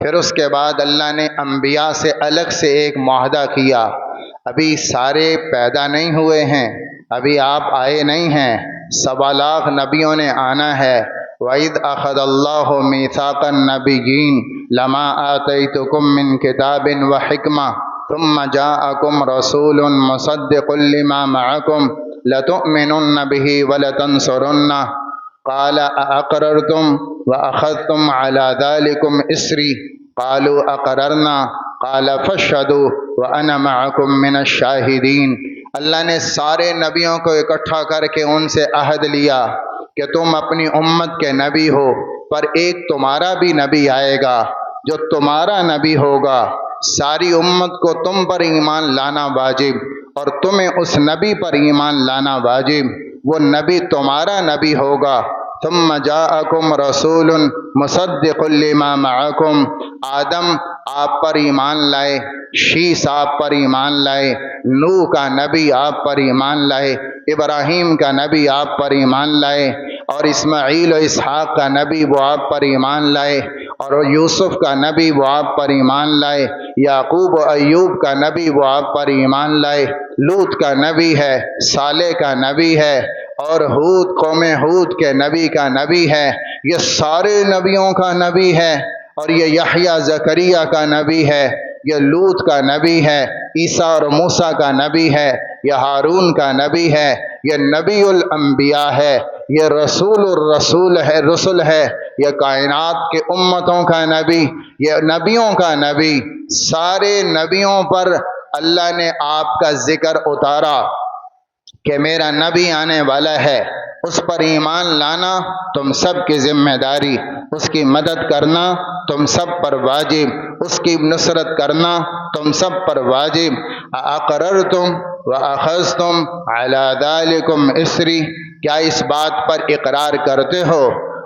پھر اس کے بعد اللہ نے انبیاء سے الگ سے ایک معاہدہ کیا، ابھی سارے پیدا نہیں ہوئے ہیں، ابھی آپ آئے نہیں ہیں، 1.25 نبیوں نے آنا ہے۔ وَإِذْ أَخَذَ اللَّهُ مِيثَاقَ النَّبِيِّينَ لَمَا آتَيْتُكُم مِّن كِتَابٍ وَحِكْمَةٍ ثُمَّ جَاءَكُمْ رَسُولٌ مُّصَدِّقٌ لِّمَا مَعَكُمْ لَتُؤْمِنُنَّ بِهِ وَلَتَنصُرُنَّهُ قَالَ أَأَقْرَرْتُمْ وَأَخَذْتُمْ عَلَىٰ ذَلِكُمْ إِصْرِي قَالُوا أَقْرَرْنَا قَالَ فَاشْهَدُوا وَأَنَا مَعَكُمْ مِنَ الشَّاهِدِينَ۔ اللہ نے سارے نبیوں کو اکٹھا کر کے ان سے عہد لیا کہ تم اپنی امت کے نبی ہو، پر ایک تمہارا بھی نبی آئے گا جو تمہارا نبی ہوگا، ساری امت کو تم پر ایمان لانا واجب اور تمہیں اس نبی پر ایمان لانا واجب، وہ نبی تمہارا نبی ہوگا۔ ثم جاءکم رسول مصدق لما معکم، آدم آپ پر ایمان لائے، شیس آپ پر ایمان لائے، نوح کا نبی آپ پر ایمان لائے، ابراہیم کا نبی آپ پر ایمان لائے، اور اسماعیل و اسحاق کا نبی وہ آپ پر ایمان لائے، اور یوسف کا نبی وہ آپ پر ایمان لائے، یعقوب و ایوب کا نبی وہ آپ پر ایمان لائے، لوط کا نبی ہے، صالح کا نبی ہے، اور ہود قوم ہود کے نبی کا نبی ہے، یہ سارے نبیوں کا نبی ہے، اور یہ یحییٰ زکریا کا نبی ہے، یہ لوط کا نبی ہے، عیسیٰ اور موسیٰ کا نبی ہے، یہ ہارون کا نبی ہے، یہ نبی الانبیاء ہے، یہ رسول الرسول ہے، رسول ہے، یہ کائنات کے امتوں کا نبی، یہ نبیوں کا نبی۔ سارے نبیوں پر اللہ نے آپ کا ذکر اتارا کہ میرا نبی آنے والا ہے، اس پر ایمان لانا تم سب کی ذمہ داری، اس کی مدد کرنا تم سب پر واجب، اس کی نصرت کرنا تم سب پر واجب۔ اقررتم واخذتم علی ذلکم اصری، کیا اس بات پر اقرار کرتے ہو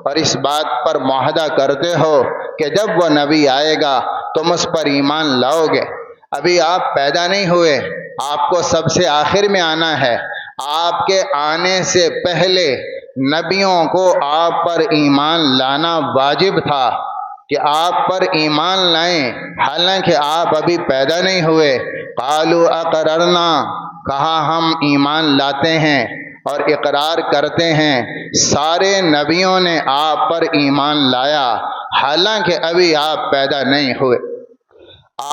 اور اس بات پر معاہدہ کرتے ہو کہ جب وہ نبی آئے گا تم اس پر ایمان لاؤ گے؟ ابھی آپ پیدا نہیں ہوئے، آپ کو سب سے آخر میں آنا ہے، آپ کے آنے سے پہلے نبیوں کو آپ پر ایمان لانا واجب تھا کہ آپ پر ایمان لائیں، حالانکہ آپ ابھی پیدا نہیں ہوئے۔ قالوا اقررنا، کہا ہم ایمان لاتے ہیں اور اقرار کرتے ہیں، سارے نبیوں نے آپ پر ایمان لایا حالانکہ ابھی آپ پیدا نہیں ہوئے۔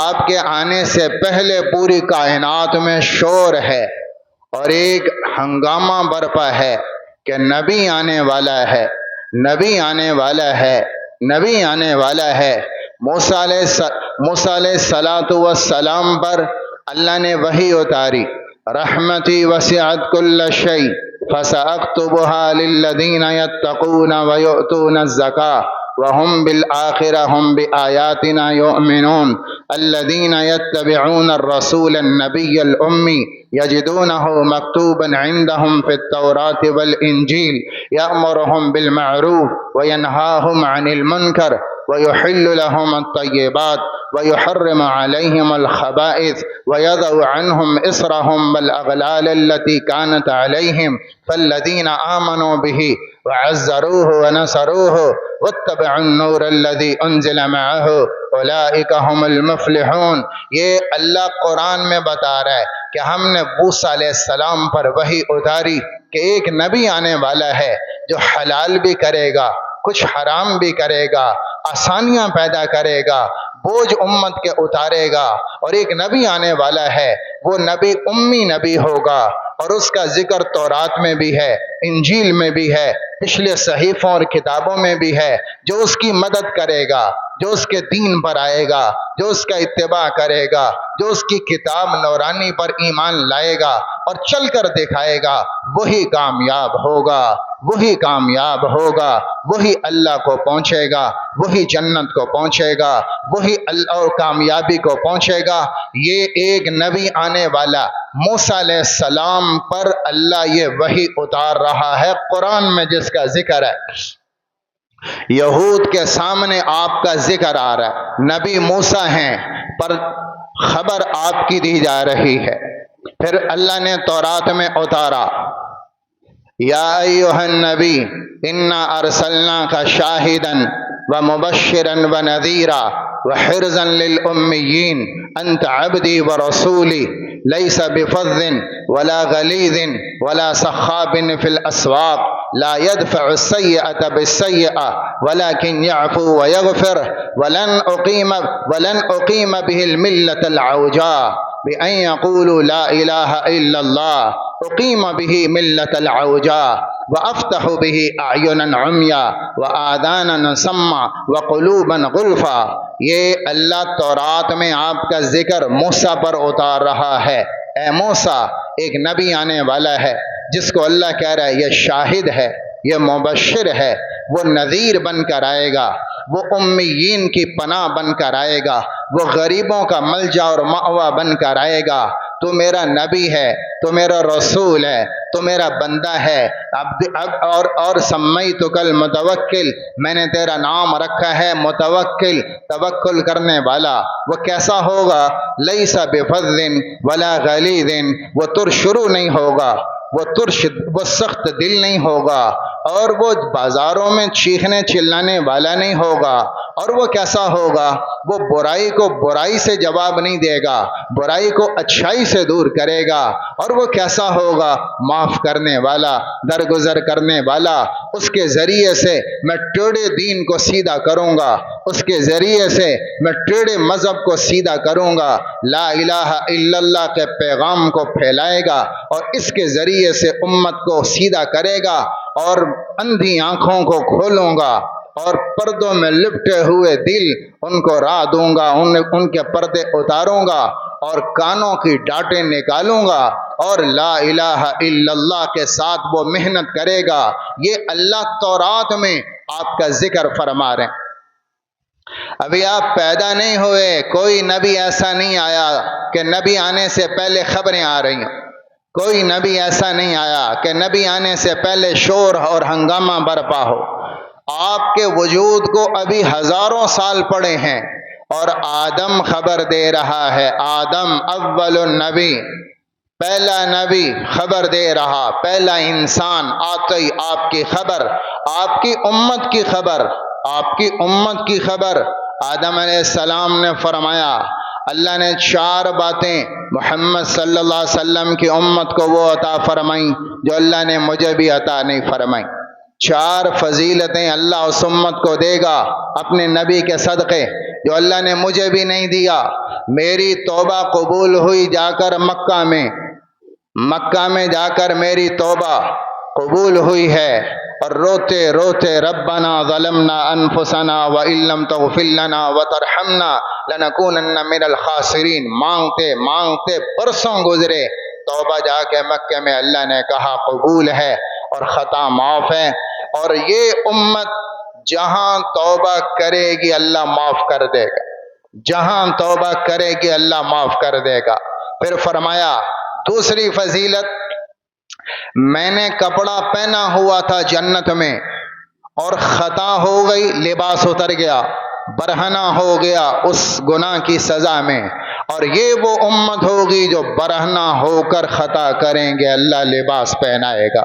آپ کے آنے سے پہلے پوری کائنات میں شور ہے اور ایک ہنگامہ برپا ہے کہ نبی آنے والا ہے، نبی آنے والا ہے، نبی آنے والا ہے۔ موسیٰ علیہ السلام پر اللہ نے وحی اتاری، رحمتی وسعت کل شیء فسأکتبها للذین یتقون ویؤتون الزکاۃ وهم بالآخرة هم بآیاتنا یؤمنون الذین یتبعون الرسول النبی الأمی یجدونه مکتوبا عندهم في التوراة والإنجیل یأمرهم بالمعروف وینهاهم عن المنکر ويحل لهم الطيبات ويحرم عليهم الخبائث ويضع عنهم إصرهم والأغلال التي كانت عليهم فالذين آمنوا به وعزروه ونصروه واتبعوا النور الذي أنزل معه أولئك هم المفلحون۔ یہ اللہ قرآن میں بتا رہا ہے کہ ہم نے موسیٰ علیہ السلام پر وحی اتاری کہ ایک نبی آنے والا ہے جو حلال بھی کرے گا، کچھ حرام بھی کرے گا، آسانیاں پیدا کرے گا، بوجھ امت کے اتارے گا، اور ایک نبی آنے والا ہے، وہ نبی امی نبی ہوگا، اور اس کا ذکر تورات میں بھی ہے، انجیل میں بھی ہے، پچھلے صحیفوں اور کتابوں میں بھی ہے، جو اس کی مدد کرے گا، جو اس کے دین پر آئے گا، جو اس کا اتباع کرے گا، جو اس کی کتاب نورانی پر ایمان لائے گا اور چل کر دکھائے گا، وہی کامیاب ہوگا، وہی کامیاب ہوگا، وہی اللہ کو پہنچے گا، وہی جنت کو پہنچے گا، وہی اللہ اور کامیابی کو پہنچے گا۔ یہ ایک نبی آنے والا موسیٰ علیہ السلام پر اللہ یہ وحی اتار رہا ہے قرآن میں، جس کا ذکر ہے۔ یہود کے سامنے آپ کا ذکر آ رہا ہے، نبی موسیٰ ہیں پر خبر آپ کی دی جا رہی ہے۔ پھر اللہ نے تورات میں اتارا، یا ایھا النبی انا ارسلناک شاہدا ومبشرا ونذيرا وحرزا للأميين أنت عبدي ورسولي ليس بفظ ولا غليظ ولا سخاب في الأسواق لا يدفع السيئة بالسيئة ولكن يعفو ويغفر ولن أقيم به الملة العوجاء بأن يقولوا لا إله إلا الله أقيم به ملة العوجاء وأفتح به أعينا عميا وآذانا سما وقلوبا غلفا. یہ اللہ تورات میں آپ کا ذکر موسیٰ پر اتار رہا ہے. اے موسیٰ، ایک نبی آنے والا ہے جس کو اللہ کہہ رہا ہے یہ شاہد ہے، یہ مبشر ہے، وہ نذیر بن کر آئے گا، وہ امیین کی پناہ بن کر آئے گا، وہ غریبوں کا ملجا اور مأویٰ بن کر آئے گا. تو میرا نبی ہے، تو میرا رسول ہے، تو میرا بندہ ہے. اور سمیتک المتوکل، میں نے تیرا نام رکھا ہے متوکل، توکل کرنے والا. وہ کیسا ہوگا؟ لیس بفظ ولا غلیظ، وہ ترشرو نہیں ہوگا، وہ سخت دل نہیں ہوگا، اور وہ بازاروں میں چیخنے چلانے والا نہیں ہوگا. اور وہ کیسا ہوگا؟ وہ برائی کو برائی سے جواب نہیں دے گا، برائی کو اچھائی سے دور کرے گا. اور وہ کیسا ہوگا؟ معاف کرنے والا، درگزر کرنے والا. اس کے ذریعے سے میں ٹیڑھے دین کو سیدھا کروں گا، اس کے ذریعے سے میں ٹیڑھے مذہب کو سیدھا کروں گا. لا الہ الا اللہ کے پیغام کو پھیلائے گا اور اس کے ذریعے سے امت کو سیدھا کرے گا. اور اندھی آنکھوں کو کھولوں گا اور پردوں میں لپٹے ہوئے دل ان کو راہ دوں گا، ان کے پردے اتاروں گا اور کانوں کی ڈانٹیں نکالوں گا. اور لا الہ الا اللہ کے ساتھ وہ محنت کرے گا. یہ اللہ تورات میں آپ کا ذکر فرما رہے ہیں. ابھی آپ پیدا نہیں ہوئے، کوئی نبی ایسا نہیں آیا کہ نبی آنے سے پہلے خبریں آ رہی ہیں. کوئی نبی ایسا نہیں آیا کہ نبی آنے سے پہلے شور اور ہنگامہ برپا ہو. آپ کے وجود کو ابھی ہزاروں سال پڑے ہیں اور آدم خبر دے رہا ہے. آدم اول النبی، پہلا نبی خبر دے رہا، پہلا انسان آتے ہی آپ کی خبر، آپ کی امت کی خبر، آپ کی امت کی خبر. آدم علیہ السلام نے فرمایا، اللہ نے 4 باتیں محمد صلی اللہ علیہ وسلم کی امت کو وہ عطا فرمائیں جو اللہ نے مجھے بھی عطا نہیں فرمائیں. 4 فضیلتیں اللہ اس امت کو دے گا اپنے نبی کے صدقے جو اللہ نے مجھے بھی نہیں دیا. میری توبہ قبول ہوئی جا کر مکہ میں جا کر میری توبہ قبول ہوئی ہے، اور روتے روتے ربنا ظلمنا انفسنا وان لم تغفر لنا وترحمنا لنکونن من الخاسرین، مانگتے مانگتے برسوں گزرے. توبہ جا کے مکہ میں اللہ نے کہا قبول ہے اور خطا معاف ہے. اور یہ امت جہاں توبہ کرے گی اللہ معاف کر دے گا، جہاں توبہ کرے گی اللہ معاف کر دے گا. پھر فرمایا دوسری فضیلت، میں نے کپڑا پہنا ہوا تھا جنت میں اور خطا ہو گئی، لباس اتر گیا، برہنہ ہو گیا اس گناہ کی سزا میں. اور یہ وہ امت ہوگی جو برہنہ ہو کر خطا کریں گے، اللہ لباس پہنائے گا.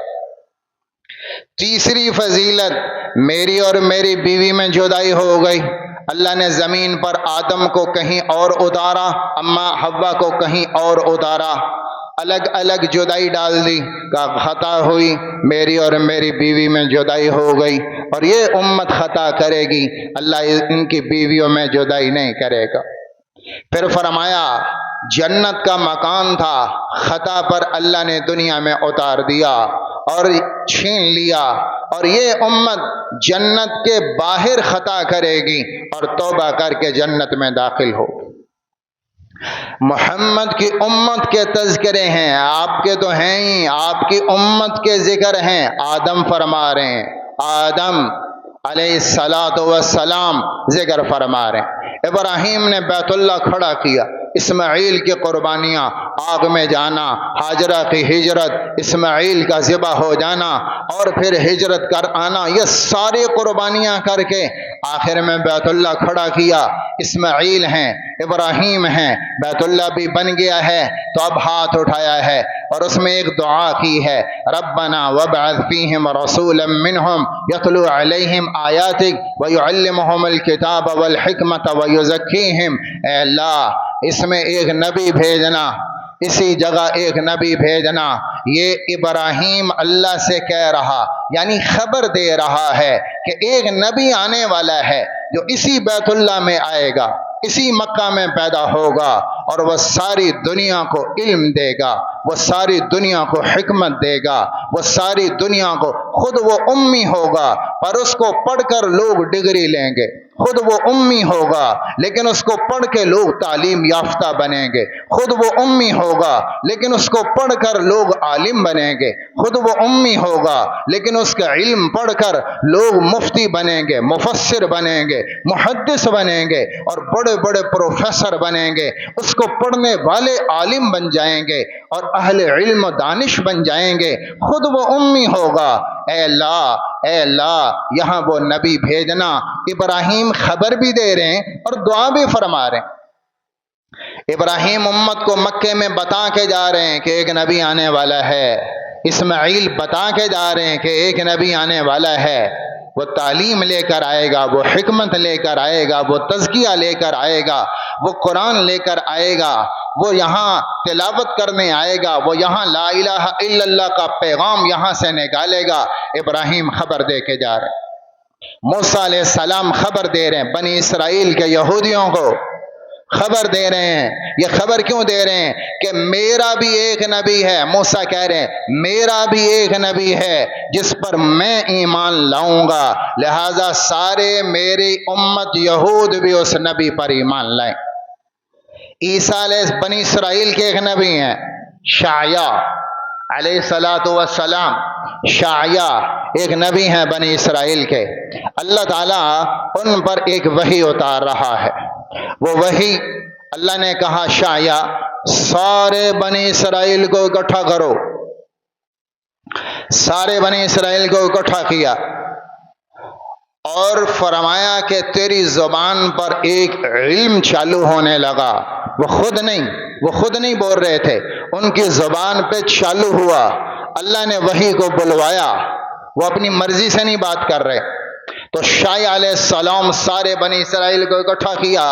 تیسری فضیلت، میری اور میری بیوی میں جدائی ہو گئی. اللہ نے زمین پر آدم کو کہیں اور اتارا، اماں حوا کو کہیں اور اتارا، الگ الگ جدائی ڈال دی. کا خطا ہوئی، میری اور میری بیوی میں جدائی ہو گئی. اور یہ امت خطا کرے گی، اللہ ان کی بیویوں میں جدائی نہیں کرے گا. پھر فرمایا جنت کا مکان تھا، خطا پر اللہ نے دنیا میں اتار دیا اور چھین لیا. اور یہ امت جنت کے باہر خطا کرے گی اور توبہ کر کے جنت میں داخل ہو. محمد کی امت کے تذکرے ہیں، آپ کے تو ہیں ہی، آپ کی امت کے ذکر ہیں. آدم فرما رہے ہیں، آدم علیہ الصلاۃ والسلام ذکر فرما رہے ہیں. ابراہیم نے بیت اللہ کھڑا کیا، اسماعیل کی قربانیاں، آگ میں جانا، ہاجرہ کی ہجرت، اسماعیل کا ذبح ہو جانا اور پھر ہجرت کر آنا، یہ ساری قربانیاں کر کے آخر میں بیت اللہ کھڑا کیا۔ اسماعیل ہیں، ابراہیم ہیں، بیت اللہ بھی بن گیا ہے، تو اب ہاتھ اٹھایا ہے اور اس میں ایک دعا کی ہے، ربنا وابعث فیہم رسولا منہم یتلو علیہم آیاتک ویعلمہم الکتاب والحکمت ویزکیہم۔ اے اللہ، اس میں ایک نبی بھیجنا، اسی جگہ ایک نبی بھیجنا۔ یہ ابراہیم اللہ سے کہہ رہا، یعنی خبر دے رہا ہے کہ ایک نبی آنے والا ہے جو اسی بیت اللہ میں آئے گا، اسی مکہ میں پیدا ہوگا اور وہ ساری دنیا کو علم دے گا، وہ ساری دنیا کو حکمت دے گا، وہ ساری دنیا کو، خود وہ امی ہوگا پر اس کو پڑھ کر لوگ ڈگری لیں گے، خود وہ امی ہوگا لیکن اس کو پڑھ کے لوگ تعلیم یافتہ بنیں گے، خود وہ امی ہوگا لیکن اس کو پڑھ کر لوگ عالم بنیں گے، خود وہ امی ہوگا لیکن اس کا علم پڑھ کر لوگ مفتی بنیں گے، مفسر بنیں گے، محدث بنیں گے اور بڑے بڑے پروفیسر بنیں گے، اس کو پڑھنے والے عالم بن جائیں گے اور اہل علم و دانش بن جائیں گے، خود وہ امی ہوگا۔ اے اللہ، اے اللہ، یہاں وہ نبی بھیجنا۔ ابراہیم خبر بھی دے رہے ہیں اور دعا بھی فرما رہے ہیں۔ ابراہیم امت کو مکے میں بتا کے جا رہے ہیں کہ ایک نبی آنے والا ہے، اسماعیل بتا کے جا رہے ہیں کہ ایک نبی آنے والا ہے، وہ تعلیم لے کر آئے گا، وہ حکمت لے کر آئے گا، وہ تزکیہ لے کر آئے گا، وہ قرآن لے کر آئے گا، وہ یہاں تلاوت کرنے آئے گا، وہ یہاں لا الہ الا اللہ کا پیغام یہاں سے نکالے گا۔ ابراہیم خبر دے کے جا رہے ہیں، موسیٰ علیہ السلام خبر دے رہے ہیں، بنی اسرائیل کے یہودیوں کو خبر دے رہے ہیں۔ یہ خبر کیوں دے رہے ہیں؟ کہ میرا بھی ایک نبی ہے، موسیٰ کہہ رہے ہیں میرا بھی ایک نبی ہے جس پر میں ایمان لاؤں گا، لہذا سارے میری امت یہود بھی اس نبی پر ایمان لائیں۔ عیسیٰ علیہ بنی اسرائیل کے ایک نبی ہیں، شعیاء علیہ السلام، شعیاء ایک نبی ہیں بنی اسرائیل کے۔ اللہ تعالیٰ ان پر ایک وحی اتار رہا ہے، وہ وحی اللہ نے کہا شعیاء سارے بنی اسرائیل کو اکٹھا کرو، سارے بنی اسرائیل کو اکٹھا کیا اور فرمایا کہ تیری زبان پر ایک علم چالو ہونے لگا۔ وہ خود نہیں بول رہے تھے، ان کی زبان پہ چالو ہوا، اللہ نے وحی کو بلوایا، وہ اپنی مرضی سے نہیں بات کر رہے۔ تو شعیاء علیہ السلام سارے بنی اسرائیل کو اکٹھا کیا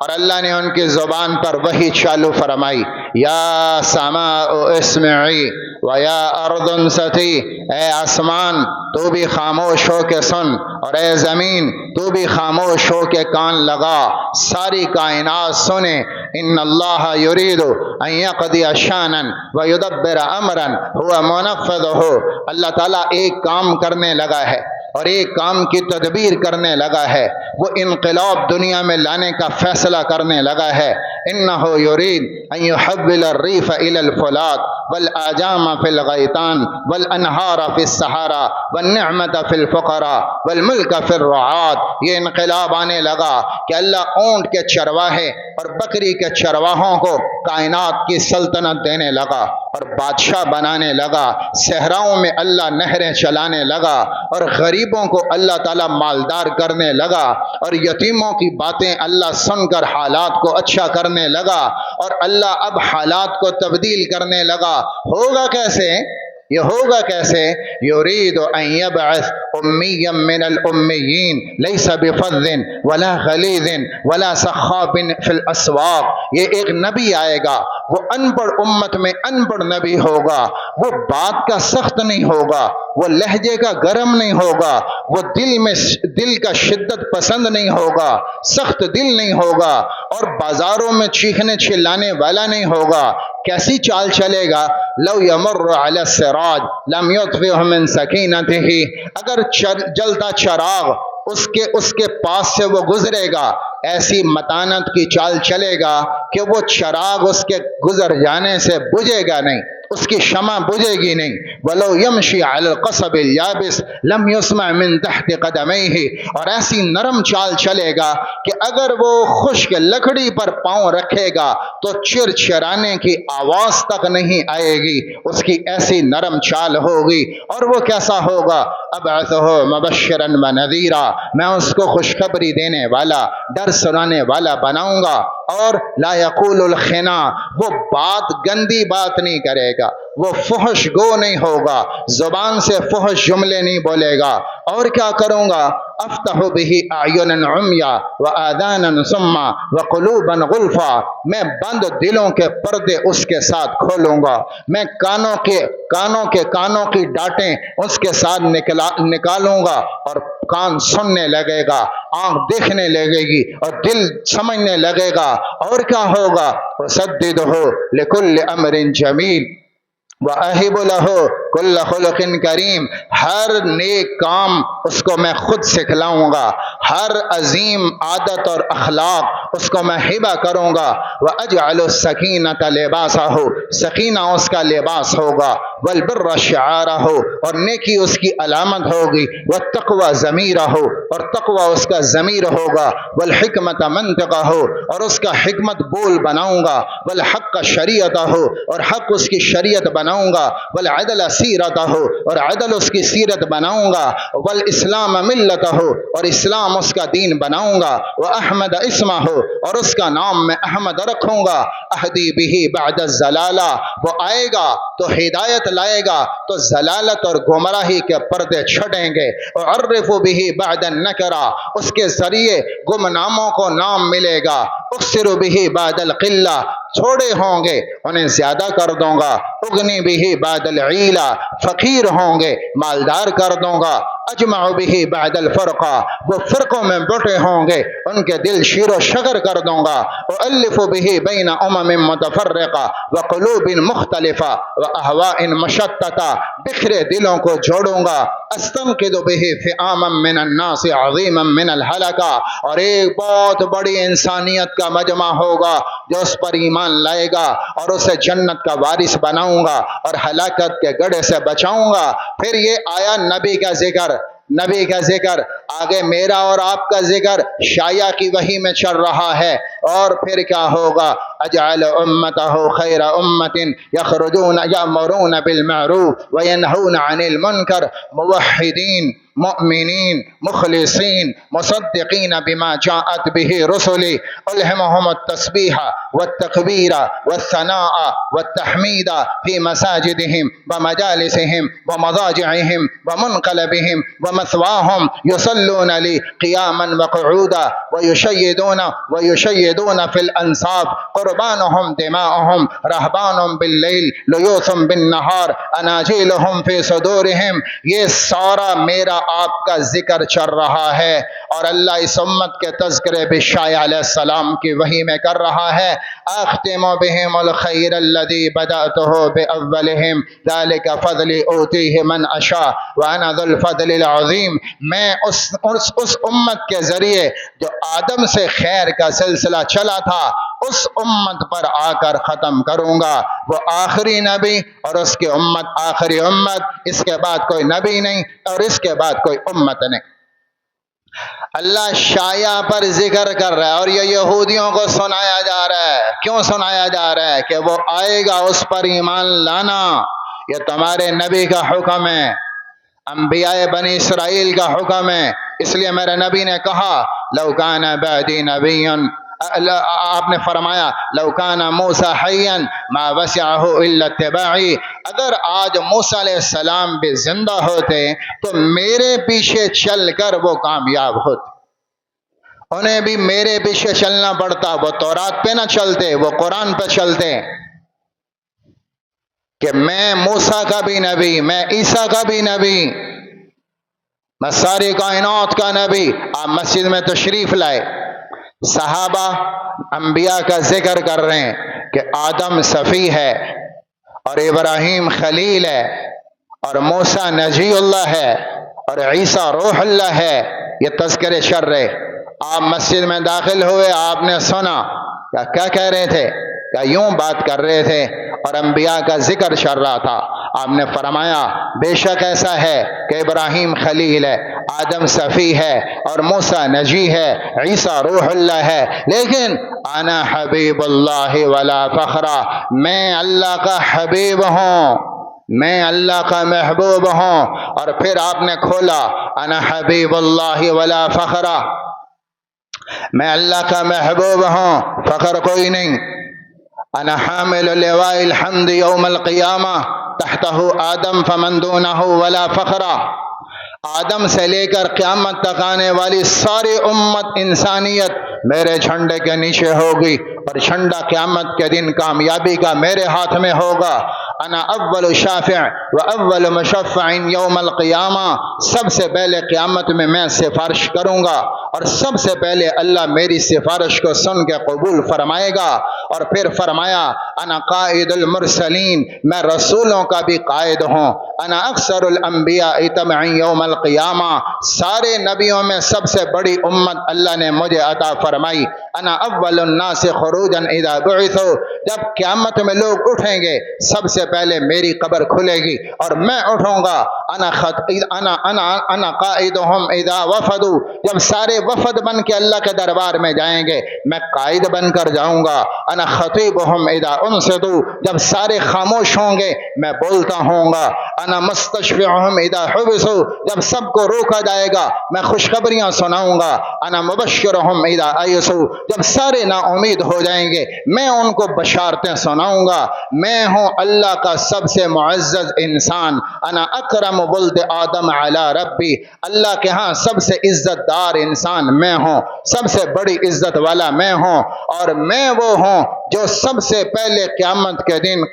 اور اللہ نے ان کی زبان پر وحی چالو فرمائی، یا سماء اسمعی و یا ارض انصتی، اے آسمان تو بھی خاموش ہو کے سن اور اے زمین تو بھی خاموش ہو کے کان لگا، ساری کائنات سنے۔ ان اللہ یرید ان یقضی شانا و یدبر امرا هو منفذہ، اللہ تعالیٰ ایک کام کرنے لگا ہے اور ایک کام کی تدبیر کرنے لگا ہے، وہ انقلاب دنیا میں لانے کا فیصلہ کرنے لگا ہے۔ انہ یرید ان یحول الریف الی الفلات والاجام فی الغیطان والانہار فی الصحارا والنعمت فی الفقراء والملک فی الرعاة۔ یہ انقلاب آنے لگا کہ اللہ اونٹ کے چرواہے اور بکری کے چرواہوں کو کائنات کی سلطنت دینے لگا اور بادشاہ بنانے لگا، صحراؤں میں اللہ نہریں چلانے لگا اور غریبوں کو اللہ تعالیٰ مالدار کرنے لگا اور یتیموں کی باتیں اللہ سن کر حالات کو اچھا کرنے لگا اور اللہ اب حالات کو تبدیل کرنے لگا۔ ہوگا کیسے؟ یہ ہوگا کیسے؟ یرید ان یبعث امیا من الامیین لیس بفظ ولا غلیظ ولا سخاب فی الاسواق، یہ ایک نبی آئے گا، وہ ان پڑھ امت میں ان پڑھ نبی ہوگا، وہ بات کا سخت نہیں ہوگا، وہ لہجے کا گرم نہیں ہوگا، وہ دل کا شدت پسند نہیں ہوگا، سخت دل نہیں ہوگا اور بازاروں میں چیخنے چلانے والا نہیں ہوگا۔ کیسی چال چلے گا؟ لو یمر علی السراج لم یطفئ من سکینتہ، اگر جلتا چراغ اس کے پاس سے وہ گزرے گا، ایسی متانت کی چال چلے گا کہ وہ چراغ اس کے گزر جانے سے بجھے گا نہیں۔ اس کی شمع بجھے گی نہیں. وَلَوْ يَمْشِي عَلَى الْقَصَبِ الْيَابِسِ لَمْ يُسْمَعْ مِنْ تَحْتِ قَدَمَيْهِ. اور ایسی نرم چال چلے گا کہ اگر وہ خشک لکڑی پر پاؤں رکھے گا تو چرچرانے کی آواز تک نہیں آئے گی. اس کی ایسی نرم چال ہوگی. اور وہ کیسا ہوگا؟ ابعثہ مبشرا ونذیرا. میں اس کو خوشخبری دینے والا، ڈر سنانے والا بناؤں گا. اور لا یقول الخنا، وہ بات گندی بات نہیں کرے گا، وہ فحش گو نہیں ہوگا، زبان سے فحش جملے نہیں بولے گا. اور کیا کروں گا؟ افتح به اعینا عمیا واذانا صما وقلوبا غلفا. میں بند دلوں کے پردے اس کے ساتھ کھولوں گا. میں کانوں کی ڈاٹیں اس کے ساتھ نکالوں گا. اور کان سننے لگے گا، آنکھ دیکھنے لگے گی، اور دل سمجھنے لگے گا. اور کیا ہوگا؟ وسددہ لکل امر جمیل وَأَهِبُ لَهُ كُلَّ خُلُقٍ کریم. ہر نیک کام اس کو میں خود سکھلاؤں گا، ہر عظیم عادت اور اخلاق اس کو میں ہبہ کروں گا. وَأَجْعَلُ السَّكِينَةَ لِبَاسَهُ، سکینہ اس کا لباس ہوگا. وَالْبِرَّ شِعَارَهُ، اور نیکی اس کی علامت ہوگی. وَالتَّقْوَى ضَمِيرَهُ، اور تقوی اس کا ضمیر ہوگا. وَالْحِكْمَةَ مَنْطِقَهُ، اور اس کا حکمت بول بناؤں گا. وَالْحَقَّ شَرِيعَتَهُ، اور حق اس کی شریعت بناؤں گا. والعدل سیرتہ، اور عدل اس کی سیرت بناؤں گا. والاسلام ملتہ، اور اسلام اس کا دین بناؤں گا. واحمد اسمہ، اور اس کا نام میں احمد رکھوں گا. اہدی بہ بعد الضلالہ، وہ آئے گا تو ہدایت لائے گا تو ضلالت اور گمراہی کے پردے چھٹیں گے. اعرف بہ بعد النکرہ، اس کے ذریعے گمناموں کو نام ملے گا. اکثر بہ بعد القلہ، تھوڑے ہوں گے انہیں زیادہ کر دوں گا. اغنی بہ بعد العیلہ، فقیر ہوں گے مالدار کر دوں گا. اجمع بہ بعد الفرقہ، وہ فرقوں میں بٹے ہوں گے ان کے دل شیر و شکر کر دوں گا. اؤلف بہ بین امم متفرقہ وقلوب مختلفہ واہواء مشتتہ، بکھرے دلوں کو جوڑوں گا. استنقذ بہ فئاما من الناس عظیما من الہلکہ، اور ایک بہت بڑی انسانیت کا مجمع ہوگا جو اس پر ایمان لائے گا اور اسے جنت کا وارث بناؤں گا اور ہلاکت کے گڑھے سے بچاؤں گا. پھر یہ آیا نبی کا ذکر، آگے میرا اور آپ کا ذکر شایع کی وحی میں چل رہا ہے. اور پھر کیا ہوگا؟ اجعل امتہ خیر امت یأمرون بالمعروف وینہون عن المنکر، موحدین، مؤمنین، مخلصین، مصدقین بما جاءت به رسلی، الہمہم التسبیح والتکبیر والثناء والتحمید فی مساجدہم ومجالسہم ومضاجعہم ومنقلبہم ومثواہم، یصلون لی قیاما وقعودا ویشیدون فی الانصاب، قربانہم دماؤہم، رہبان باللیل لیوثم بالنہار، اناجیلہم فی صدورہم. یہ سارا میرا آپ کا ذکر چل رہا ہے اور اللہ اس امت کے تذکرے بشایع علیہ السلام کی وحی میں کر رہا ہے. اختم بہم الخیر الذی بدأتہ باولہم ذلک فضلی اوتیہ من اشاء وانا ذو الفضل العظیم. میں اس امت کے ذریعے جو آدم سے خیر کا سلسلہ چلا تھا اس امت پر آ کر ختم کروں گا. وہ آخری نبی اور اس کی امت آخری امت، اس کے بعد کوئی نبی نہیں اور اس کے بعد کوئی امت نہیں. اللہ شایع پر ذکر کر رہا ہے اور یہ یہودیوں کو سنایا جا رہا ہے. کیوں سنایا جا رہا ہے؟ کہ وہ آئے گا، اس پر ایمان لانا. یہ تمہارے نبی کا حکم ہے، انبیاء بنی اسرائیل کا حکم ہے. اس لیے میرے نبی نے کہا لو کان بعدی نبی، آپ نے فرمایا لو کان موسیٰ حیا ما وسعہ الا اتباعی، اگر آج موسیٰ علیہ السلام بھی زندہ ہوتے تو میرے پیچھے چل کر وہ کامیاب ہوتے. انہیں بھی میرے پیچھے چلنا پڑتا. وہ تورات پہ نہ چلتے، وہ قرآن پہ چلتے کہ میں موسیٰ کا بھی نبی، میں عیسیٰ کا بھی نبی، میں ساری کائنات کا نبی. آپ مسجد میں تشریف لائے، صحابہ انبیاء کا ذکر کر رہے ہیں کہ آدم صفی ہے اور ابراہیم خلیل ہے اور موسیٰ نجی اللہ ہے اور عیسیٰ روح اللہ ہے. یہ تذکرے چل رہے. آپ مسجد میں داخل ہوئے، آپ نے سنا کیا کہہ رہے تھے کہ یوں بات کر رہے تھے اور انبیاء کا ذکر چل رہا تھا. آپ نے فرمایا بے شک ایسا ہے کہ ابراہیم خلیل ہے، آدم صفی ہے اور موسیٰ نجی ہے، عیسیٰ روح اللہ ہے، لیکن انا حبیب اللہ ولا فخرا، میں اللہ کا حبیب ہوں، میں اللہ کا محبوب ہوں. اور پھر آپ نے کھولا انا حبیب اللہ ولا فخرا، میں اللہ کا محبوب ہوں، فخر کوئی نہیں. انا حامل لواء الحمد یوم القیامہ تحتہ آدم فمن دونہ ولا فخرا، آدم سے لے کر قیامت تک آنے والی ساری امت انسانیت میرے جھنڈے کے نیچے ہوگی اور جھنڈا قیامت کے دن کامیابی کا میرے ہاتھ میں ہوگا. انا اول شافع و اول مشفع یوم القیامہ، سب سے پہلے قیامت میں سفارش کروں گا اور سب سے پہلے اللہ میری سفارش کو سن کے قبول فرمائے گا. اور پھر فرمایا انا قائد المرسلین، میں رسولوں کا بھی قائد ہوں. انا اکثر الانبیاء تبعا یوم القیامہ، سارے نبیوں میں سب سے بڑی امت اللہ نے مجھے عطا فرمائی. انا اول الناس خروجا اذا بعثوا، جب قیامت میں لوگ اٹھیں گے سب سے پہلے میری قبر کھلے گی اور میں اٹھوں گا. انا قائدهم اذا وفدوا، جب سارے وفد بن کے اللہ کے دربار میں جائیں گے میں قائد بن کر جاؤں گا. انا خطیبهم اذا انصتوا، جب سارے خاموش ہوں گے میں بولتا ہوں گا. انا مستشفعهم اذا حبسوا، جب سب کو روکا جائے گا میں خوشخبریاں سناؤں گا. انا مبشرهم اذا ایسوا، جب سارے نا امید ہو جائیں گے میں ان کو بشارتیں سناؤں گا. میں ہوں اللہ کا سب سے معزز انسان. انا اکرم ولد آدم علی ربی، اللہ کے ہاں سب سے عزت دار انسان میں ہوں، سب سے بڑی عزت والا میں ہوں. اور میں وہ ہوں جو سب سے پہلے قیامت کے دن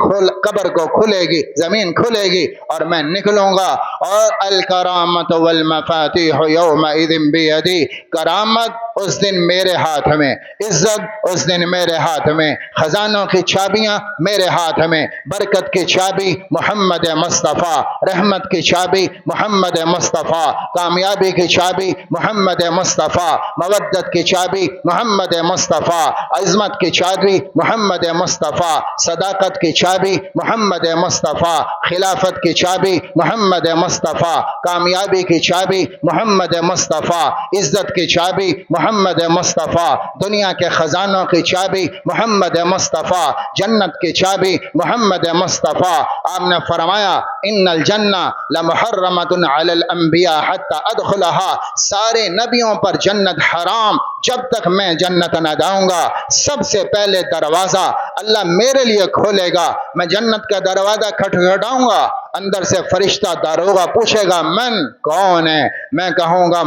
قبر کو کھلے گی، زمین کھلے گی اور میں نکلوں گا. اور الکرامت والمفاتیح یومئذ بیدی، کرامت اس دن میرے ہاتھ میں، عزت اس دن میرے ہاتھ میں، خزانوں کی چابیاں میرے ہاتھ میں. برکت کی چابی محمد مصطفیٰ، رحمت کی چابی محمد مصطفیٰ، کامیابی کی چابی محمد مصطفیٰ، مودت کی چابی محمد مصطفیٰ، عظمت کی چابی محمد مصطفیٰ، صداقت کی چابی محمد مصطفیٰ، خلافت کی چابی محمد مصطفیٰ، کامیابی کی چابی محمد مصطفیٰ، عزت کی چابی محمد مصطفیٰ، دنیا کے خزانوں کی چابی محمد مصطفیٰ، جنت کی چابی محمد مصطفیٰ. آپ نے فرمایا ان الجنہ لمحرمۃ علی الانبیاء حتی ادخلها، سارے نبیوں پر جنت حرام جب تک میں جنت نہ جاؤں گا. سب سے پہلے دروازہ اللہ میرے لیے کھولے گا، میں جنت کا دروازہ کھٹکھٹاؤں گا، اندر سے فرشتہ داروغہ پوچھے گا من کون ہے، میں کہوں گا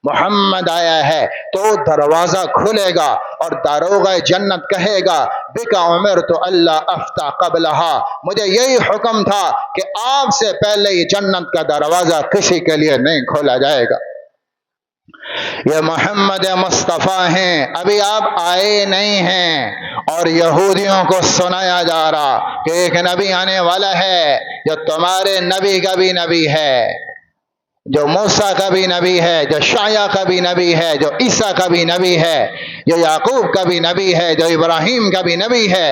محمد آیا ہے، تو دروازہ کھلے گا اور داروغہ جنت کہے گا بکا امرت اللہ افتح قبلہا، مجھے یہی حکم تھا کہ آپ سے پہلے یہ جنت کا دروازہ کسی کے لیے نہیں کھولا جائے گا. یہ محمد مصطفیٰ ہیں، ابھی آپ آئے نہیں ہیں اور یہودیوں کو سنایا جا رہا کہ ایک نبی آنے والا ہے جو تمہارے نبی کا بھی نبی ہے، جو موسیٰ کا بھی نبی ہے، جو شعیع کا بھی نبی ہے، جو عیسیٰ کا بھی نبی ہے، جو یعقوب کا بھی نبی ہے، جو ابراہیم کا بھی نبی ہے.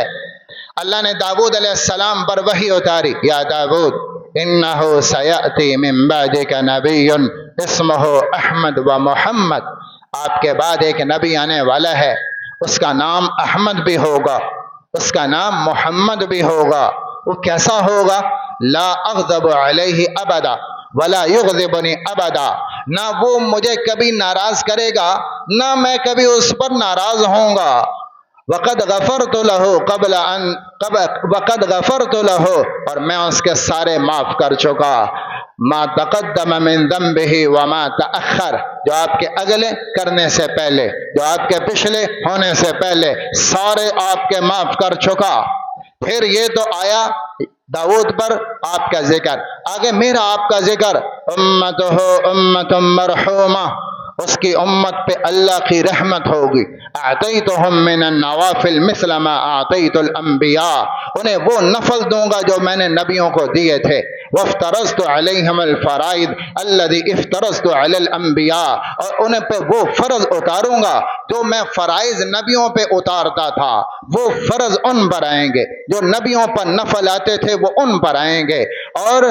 اللہ نے داؤد علیہ السلام پر وحی اتاری، یا داؤد انہ سیأتی من بعدک نبی اسمہ احمد و محمد، آپ کے بعد ایک نبی آنے والا ہے، اس کا نام احمد بھی ہوگا، اس کا نام محمد بھی ہوگا. وہ کیسا ہوگا؟ لا اغضب علیہ ابدا ولا یغضبنی ابدا، نہ وہ مجھے کبھی ناراض کرے گا نہ میں کبھی اس پر ناراض ہوں گا. وقد غفرت له، اور میں اس کے سارے معاف کر چکا. ما تقدم من ذنبه وما تأخر، جو آپ کے اگلے کرنے سے پہلے، جو آپ کے پچھلے ہونے سے پہلے، سارے آپ کے معاف کر چکا. پھر یہ تو آیا داؤد پر آپ کا ذکر، آگے میرا آپ کا ذکر، امتہ امت مرحومہ، اس کی امت پہ اللہ کی رحمت ہوگی. اعطیتہم من النوافل مثل ما اعطیت الانبیاء، انہیں وہ نفل دوں گا جو میں نے نبیوں کو دیے تھے. وافترضت علیہم الفرائض الذی افترضت علی الانبیاء، اور انہیں پہ وہ فرض اتاروں گا جو میں فرائض نبیوں پہ اتارتا تھا. وہ فرض ان پر آئیں گے، جو نبیوں پر نفل آتے تھے وہ ان پر آئیں گے۔ اور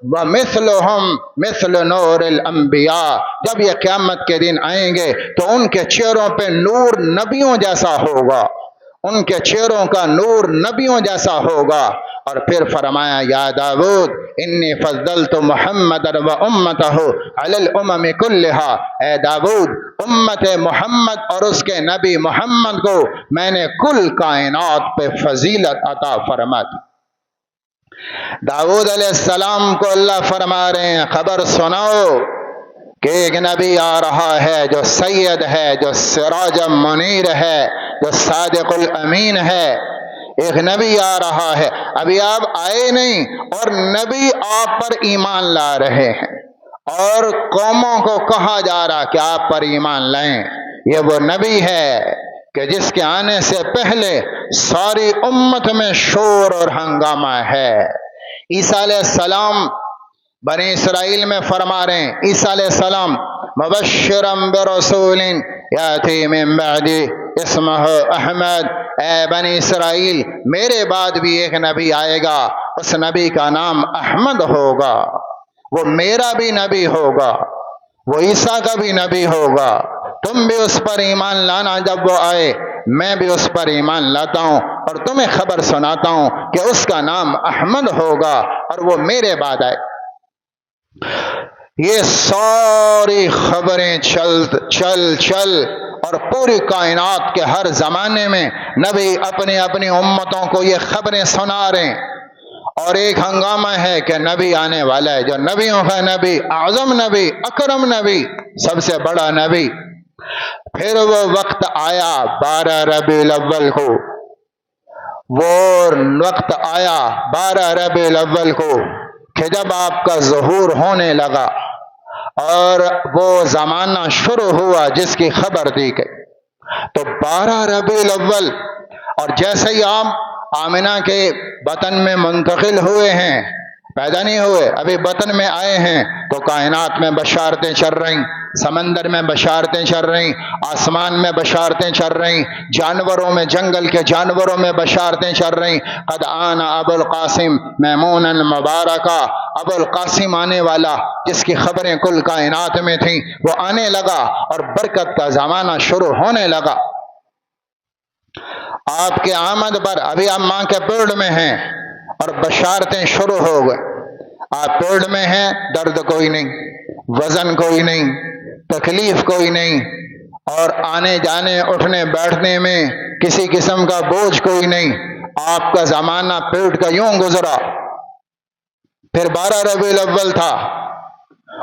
وَمِثْلُهُمْ مِثْلُ نُورِ الْأَنْبِيَاء، جب یہ قیامت کے دن آئیں گے تو ان کے چہروں پہ نور نبیوں جیسا ہوگا، ان کے چہروں کا نور نبیوں جیسا ہوگا۔ اور پھر فرمایا یا داؤد انی فضلت محمد و امتہ علی الامم کلہا، اے داؤد امت محمد اور اس کے نبی محمد کو میں نے کل کائنات پہ فضیلت عطا فرما دی۔ داؤد علیہ السلام کو اللہ فرما رہے ہیں خبر سناؤ کہ ایک نبی آ رہا ہے جو سید ہے، جو سراج منیر ہے، جو صادق الامین ہے۔ ایک نبی آ رہا ہے، ابھی آپ آئے نہیں اور نبی آپ پر ایمان لا رہے ہیں، اور قوموں کو کہا جا رہا کہ آپ پر ایمان لائیں۔ یہ وہ نبی ہے کہ جس کے آنے سے پہلے ساری امت میں شور اور ہنگامہ ہے۔ عیسیٰ علیہ السلام بنی اسرائیل میں فرما رہے ہیں، عیسیٰ علیہ السلام مبشرم برسول یاتی من بعدی اسمہ احمد، اے بنی اسرائیل میرے بعد بھی ایک نبی آئے گا، اس نبی کا نام احمد ہوگا، وہ میرا بھی نبی ہوگا، وہ عیسیٰ کا بھی نبی ہوگا، تم بھی اس پر ایمان لانا۔ جب وہ آئے میں بھی اس پر ایمان لاتا ہوں اور تمہیں خبر سناتا ہوں کہ اس کا نام احمد ہوگا اور وہ میرے بعد آئے۔ یہ ساری خبریں چل اور پوری کائنات کے ہر زمانے میں نبی اپنی اپنی امتوں کو یہ خبریں سنا رہے ہیں، اور ایک ہنگامہ ہے کہ نبی آنے والا ہے، جو نبیوں کا نبی، اعظم نبی، اکرم نبی، سب سے بڑا نبی۔ پھر وہ وقت آیا 12 ربیع الاول کو، وہ وقت آیا 12 ربیع الاول کو کہ جب آپ کا ظہور ہونے لگا اور وہ زمانہ شروع ہوا جس کی خبر دی گئی۔ تو 12 ربیع الاول، اور جیسے ہی آپ آمنہ کے بطن میں منتقل ہوئے ہیں، پیدا نہیں ہوئے، ابھی بطن میں آئے ہیں، تو کائنات میں بشارتیں چل رہی، سمندر میں بشارتیں چل رہی، آسمان میں بشارتیں چل رہی، جانوروں میں، جنگل کے جانوروں میں بشارتیں چل رہی۔ قد آن ابو القاسم میمونا مبارکہ، ابو القاسم آنے والا جس کی خبریں کل کائنات میں تھیں وہ آنے لگا اور برکت کا زمانہ شروع ہونے لگا۔ آپ کے آمد پر ابھی آپ ماں کے پیٹ میں ہیں اور بشارتیں شروع ہو گئے۔ آپ پیٹ میں ہیں، درد کوئی نہیں، وزن کوئی نہیں، تکلیف کوئی نہیں، اور آنے جانے اٹھنے بیٹھنے میں کسی قسم کا بوجھ کوئی نہیں۔ آپ کا زمانہ پیٹ کا یوں گزرا۔ پھر 12 ربیع الاول تھا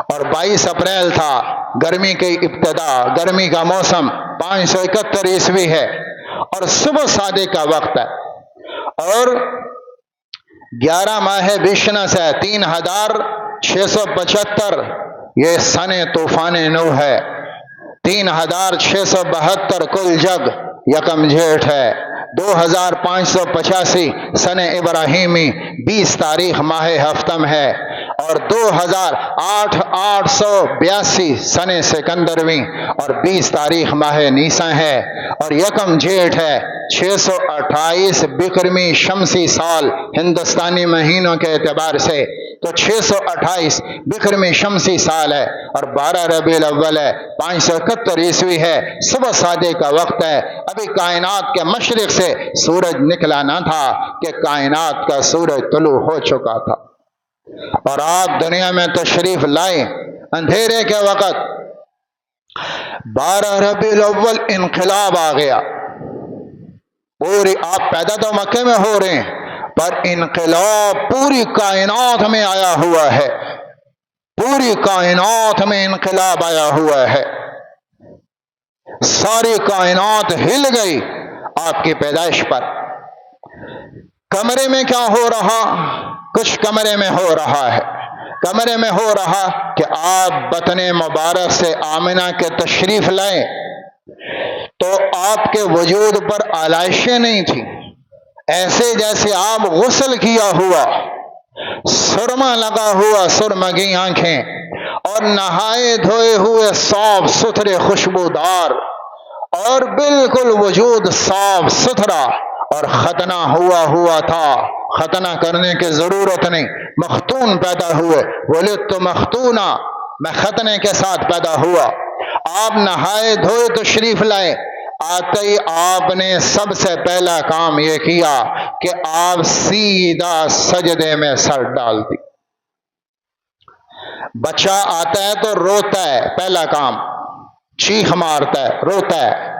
اور 22 اپریل تھا، گرمی کی ابتدا، گرمی کا موسم، 571 عیسوی ہے اور صبح صادق کا وقت ہے، اور 11 ماہ بیشنس ہے، 3675، یہ سن طوفان نوح ہے، 3672 کل جگ، یکم جیٹھ ہے، 2585 سن ابراہیمی، 20 تاریخ ماہ ہفتم ہے، اور 2882 سن سکندرویں اور 20 تاریخ ماہ نیسان ہے، اور یکم جیٹھ ہے، 628 بکرمی شمسی سال ہندوستانی مہینوں کے اعتبار سے، تو 628 بکرمی شمسی سال ہے، اور 12 ربیع الاول ہے، 571 عیسوی ہے، صبح صادق کا وقت ہے۔ ابھی کائنات کے مشرق سے سورج نکلا نہ تھا کہ کائنات کا سورج طلوع ہو چکا تھا، اور آپ دنیا میں تشریف لائے اندھیرے کے وقت۔ 12 ربیع الاول انقلاب آ گیا، پوری، آپ پیدا تو مکے میں ہو رہے ہیں پر انقلاب پوری کائنات میں آیا ہوا ہے، پوری کائنات میں انقلاب آیا ہوا ہے، ساری کائنات ہل گئی آپ کی پیدائش پر۔ کمرے میں کیا ہو رہا؟ کچھ کمرے میں ہو رہا ہے، کمرے میں ہو رہا کہ آپ بطن مبارک سے آمنہ کے تشریف لائے تو آپ کے وجود پر آلائشیں نہیں تھیں، ایسے جیسے آپ غسل کیا ہوا، سرما لگا ہوا، سرمگی آنکھیں، اور نہائے دھوئے ہوئے صاف ستھرے خوشبودار، اور بالکل وجود صاف ستھرا، اور ختنہ ہوا تھا، ختنہ کرنے کی ضرورت نہیں، مختون پیدا ہوئے، ولدت مختونہ، میں ختنے کے ساتھ پیدا ہوا۔ آپ نہائے دھوئے تشریف لائے، آتے ہی آپ نے سب سے پہلا کام یہ کیا کہ آپ سیدھا سجدے میں سر ڈال دی۔ بچہ آتا ہے تو روتا ہے، پہلا کام چیخ مارتا ہے، روتا ہے۔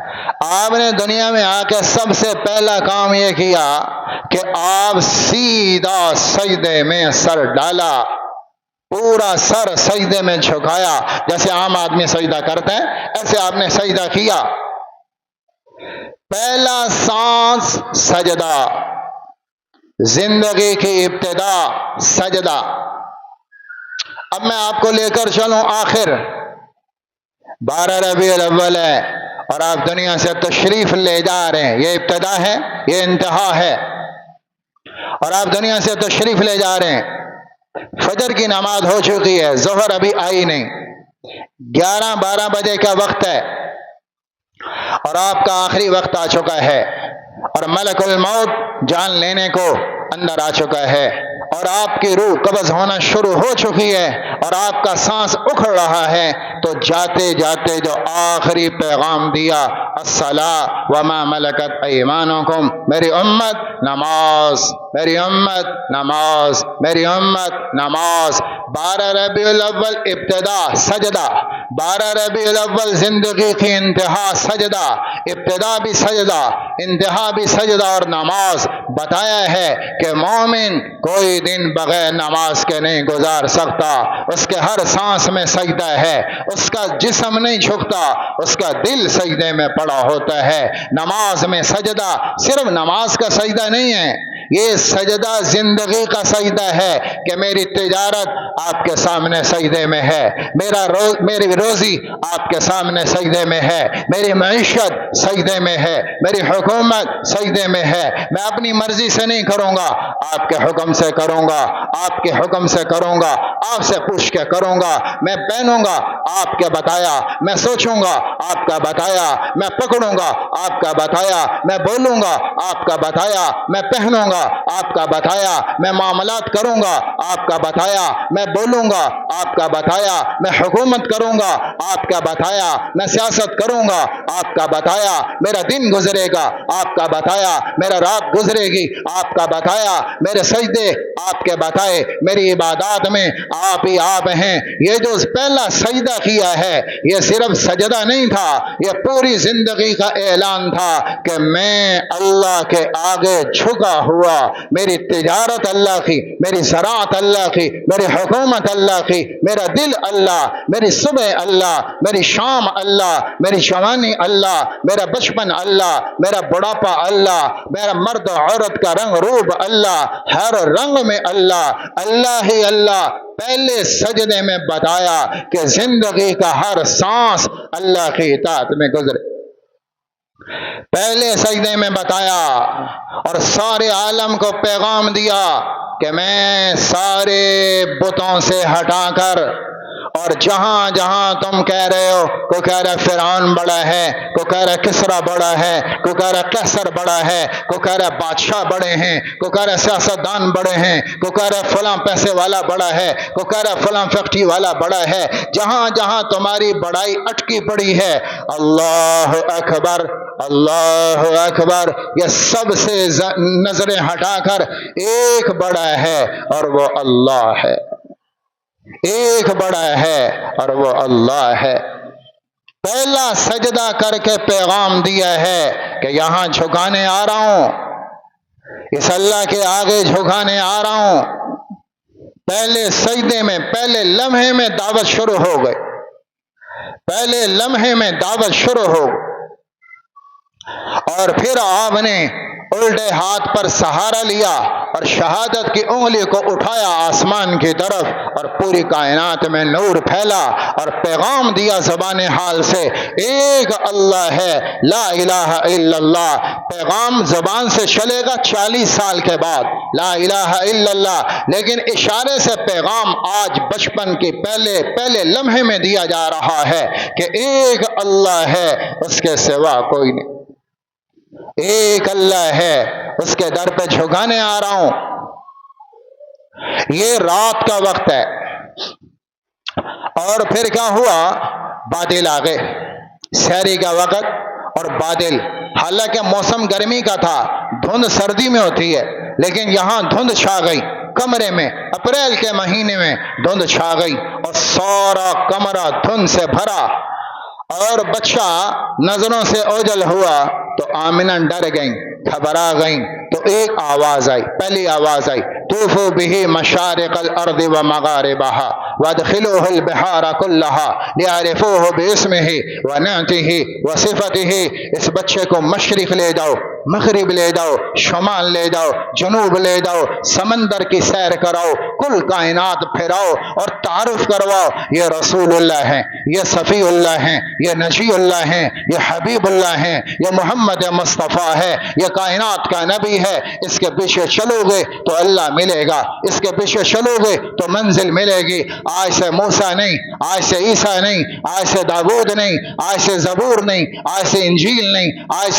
آپ نے دنیا میں آ کے سب سے پہلا کام یہ کیا کہ آپ سیدھا سجدے میں سر ڈالا، پورا سر سجدے میں جھکایا، جیسے عام آدمی سجدہ کرتا ہے ایسے آپ نے سجدہ کیا۔ پہلا سانس سجدہ، زندگی کی ابتدا سجدہ۔ اب میں آپ کو لے کر چلوں آخر، 12 ربیع الاول ہے اور آپ دنیا سے تشریف لے جا رہے ہیں، یہ ابتدا ہے، یہ انتہا ہے، اور آپ دنیا سے تشریف لے جا رہے ہیں۔ فجر کی نماز ہو چکی ہے، ظہر ابھی آئی نہیں، 11-12 بجے کا وقت ہے اور آپ کا آخری وقت آ چکا ہے اور ملک الموت جان لینے کو اندر آ چکا ہے اور آپ کی روح قبض ہونا شروع ہو چکی ہے اور آپ کا سانس اکھڑ رہا ہے، تو جاتے جاتے جو آخری پیغام دیا، الصلاۃ وما ملکت ایمانکم، میری امت نماز، میری امت نماز، میری امت نماز۔ 12 ربیع الاول ابتدا سجدہ، 12 ربیع الاول زندگی کی انتہا سجدہ، ابتدا بھی سجدہ، انتہا بھی سجدہ اور نماز۔ بتایا ہے کہ مومن کوئی دن بغیر نماز کے نہیں گزار سکتا، اس کے ہر سانس میں سجدہ ہے، اس کا جسم نہیں جھکتا، اس کا دل سجدے میں پڑا ہوتا ہے۔ نماز میں سجدہ صرف نماز کا سجدہ نہیں ہے، یہ سجدہ زندگی کا سجدہ ہے کہ میری تجارت آپ کے سامنے سجدے میں ہے، میری روزی آپ کے سامنے سجدے میں ہے، میری معیشت سجدے میں ہے، میری حکومت سجدے میں ہے۔ میں اپنی مرضی سے نہیں کروں گا، آپ کے حکم سے کروں گا، آپ کے حکم سے کروں گا، آپ سے پوچھ کے کروں گا۔ میں پہنوں گا آپ کے بتایا، میں سوچوں گا آپ کا بتایا، میں پکڑوں گا آپ کا بتایا، میں بولوں گا آپ کا بتایا، میں پہنوں گا آپ کا بتایا، میں معاملات کروں گا آپ کا بتایا، میں بولوں گا آپ کا بتایا، میں حکومت کروں گا آپ کا بتایا، میں سیاست کروں گا آپ کا بتایا، میرا دن گزرے گا آپ کا بتایا، میرا رات گزرے گی آپ کا بتایا، میرے سجدے آپ کے بتائے، میری عبادات میں آپ ہی آپ ہیں۔ یہ جو پہلا سجدہ کیا ہے یہ صرف سجدہ نہیں تھا، یہ پوری زندگی کا اعلان تھا کہ میں اللہ کے آگے جھکا ہوا، میری تجارت اللہ کی، میری زراعت اللہ کی، میری حکومت اللہ کی، میرا دل اللہ، میری صبح اللہ، میری شام اللہ، میری جوانی اللہ، میرا بچپن اللہ، میرا بڑھاپا اللہ، میرا مرد و عورت کا رنگ روپ اللہ، ہر رنگ میں اللہ، اللہ ہی اللہ۔ پہلے سجدے میں بتایا کہ زندگی کا ہر سانس اللہ کی اطاعت میں گزرے، پہلے سجدے میں بتایا اور سارے عالم کو پیغام دیا کہ میں سارے بتوں سے ہٹا کر، اور جہاں جہاں تم کہہ رہے ہو، کوئی کہہ رہا ہے فرعون بڑا ہے، کوئی کہہ رہا ہے کسرا بڑا ہے، کوئی کہہ رہا ہے قیصر بڑا ہے، کوئی کہہ رہا ہے بادشاہ بڑے ہیں، کوئی کہہ رہا ہے سیاستدان بڑے ہیں، کوئی کہہ رہا ہے فلاں پیسے والا بڑا ہے، کوئی کہہ رہا ہے فلاں فیکٹری والا بڑا ہے۔ جہاں جہاں تمہاری بڑائی اٹکی پڑی ہے، اللہ اکبر، اللہ اکبر، یہ سب سے نظریں ہٹا کر ایک بڑا ہے اور وہ اللہ ہے، ایک بڑا ہے اور وہ اللہ ہے۔ پہلا سجدہ کر کے پیغام دیا ہے کہ یہاں جھکانے آ رہا ہوں، اس اللہ کے آگے جھکانے آ رہا ہوں۔ پہلے سجدے میں، پہلے لمحے میں دعوت شروع ہو گئی، پہلے لمحے میں دعوت شروع ہو گئی، اور پھر آپ نے الٹے ہاتھ پر سہارا لیا اور شہادت کی انگلی کو اٹھایا آسمان کی طرف، اور پوری کائنات میں نور پھیلا اور پیغام دیا زبان حال سے، ایک اللہ ہے، لا الہ الا اللہ۔ پیغام زبان سے چلے گا 40 سال کے بعد، لا الہ الا اللہ، لیکن اشارے سے پیغام آج بچپن کے پہلے لمحے میں دیا جا رہا ہے کہ ایک اللہ ہے، اس کے سوا کوئی نہیں، ایک اللہ ہے اس کے در پہ جھکانے آ رہا ہوں. یہ رات کا وقت ہے. اور پھر کیا ہوا؟ بادل آ گئے. سحری کا وقت اور بادل. حالانکہ موسم گرمی کا تھا، دھند سردی میں ہوتی ہے، لیکن یہاں دھند چھا گئی کمرے میں. اپریل کے مہینے میں دھند چھا گئی اور سارا کمرہ دھند سے بھرا، اور بچہ نظروں سے اوجھل ہوا. تو آمنہ ڈر گئیں، گھبرا گئیں. تو ایک آواز آئی، پہلی آواز آئی، طوفوا به مشارق الارض ومغاربها وادخلوه البحار كلها ليعرفوه باسمه ونعته وصفته. اس بچے کو مشرق لے جاؤ، مغرب لے جاؤ، شمال لے جاؤ، جنوب لے جاؤ، سمندر کی سیر کراؤ، کل کائنات پھراؤ اور تعارف کرواؤ. یہ رسول اللہ ہیں، یہ صفی اللہ ہیں، یہ نجی اللہ ہیں، یہ حبیب اللہ ہیں، یہ محمد مصطفیٰ ہے، یہ کائنات کا نبی ہے. اس کے پیچھے چلو گے تو اللہ ملے گا، اس کے پیچھے چلو گے تو منزل ملے گی. آج سے موسیٰ نہیں، آج سے عیسیٰ نہیں، آج سے داود نہیں، آج سے زبور نہیں، آج سے انجیل نہیں، آج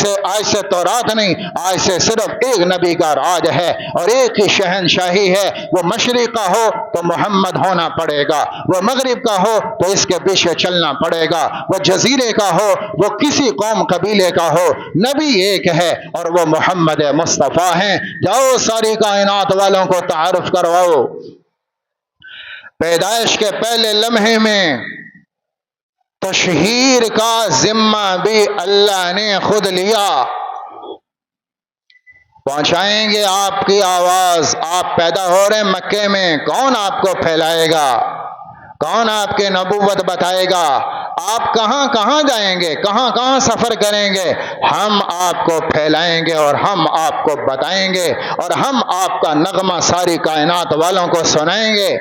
سے تورات نہیں. آج سے صرف ایک نبی کا راج ہے اور ایک ہی شہنشاہی ہے. وہ مشرق کا ہو تو محمد ہونا پڑے گا، وہ مغرب کا ہو تو اس کے پیچھے چلنا پڑے گا، وہ جزیرے کا ہو، وہ کسی قوم قبیلے کا ہو، نبی ایک ہے اور وہ محمد مصطفیٰ ہیں. جاؤ ساری کائنات والوں کو تعارف کرواؤ. پیدائش کے پہلے لمحے میں تشہیر کا ذمہ بھی اللہ نے خود لیا. پہنچائیں گے آپ کی آواز. آپ پیدا ہو رہے مکے میں، کون آپ کو پھیلائے گا؟ کون آپ کے نبوت بتائے گا؟ آپ کہاں کہاں جائیں گے، کہاں کہاں سفر کریں گے؟ ہم آپ کو پھیلائیں گے اور ہم آپ کو بتائیں گے اور ہم آپ کا نغمہ ساری کائنات والوں کو سنائیں گے.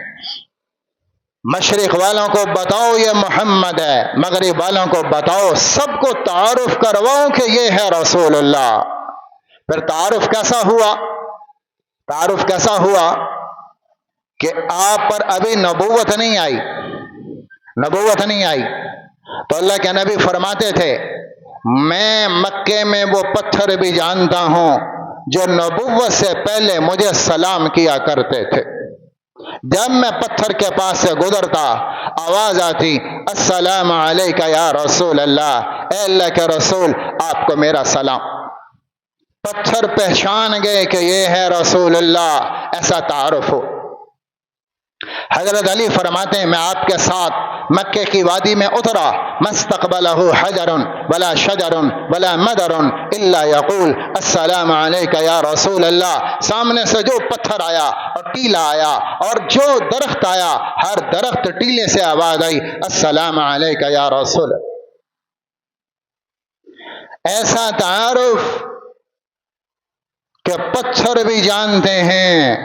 مشرق والوں کو بتاؤ یہ محمد ہے، مغرب والوں کو بتاؤ، سب کو تعارف کرواؤ کہ یہ ہے رسول اللہ. پھر تعارف کیسا ہوا؟ تعارف کیسا ہوا کہ آپ پر ابھی نبوت نہیں آئی، نبوت نہیں آئی. تو اللہ کے نبی فرماتے تھے میں مکے میں وہ پتھر بھی جانتا ہوں جو نبوت سے پہلے مجھے سلام کیا کرتے تھے. جب میں پتھر کے پاس سے گزرتا آواز آتی السلام علیکہ یا رسول اللہ، اے اللہ کے رسول آپ کو میرا سلام. پتھر پہچان گئے کہ یہ ہے رسول اللہ. ایسا تعارف ہو. حضرت علی فرماتے ہیں میں آپ کے ساتھ مکے کی وادی میں اترا، مستقبلہ حجر ولا شجر ولا مدر الا یقول السلام علیکہ یا رسول اللہ. سامنے سے جو پتھر آیا اور ٹیلا آیا اور جو درخت آیا، ہر درخت ٹیلے سے آواز آئی السلام علیکہ یا رسول. ایسا تعارف کہ پتھر بھی جانتے ہیں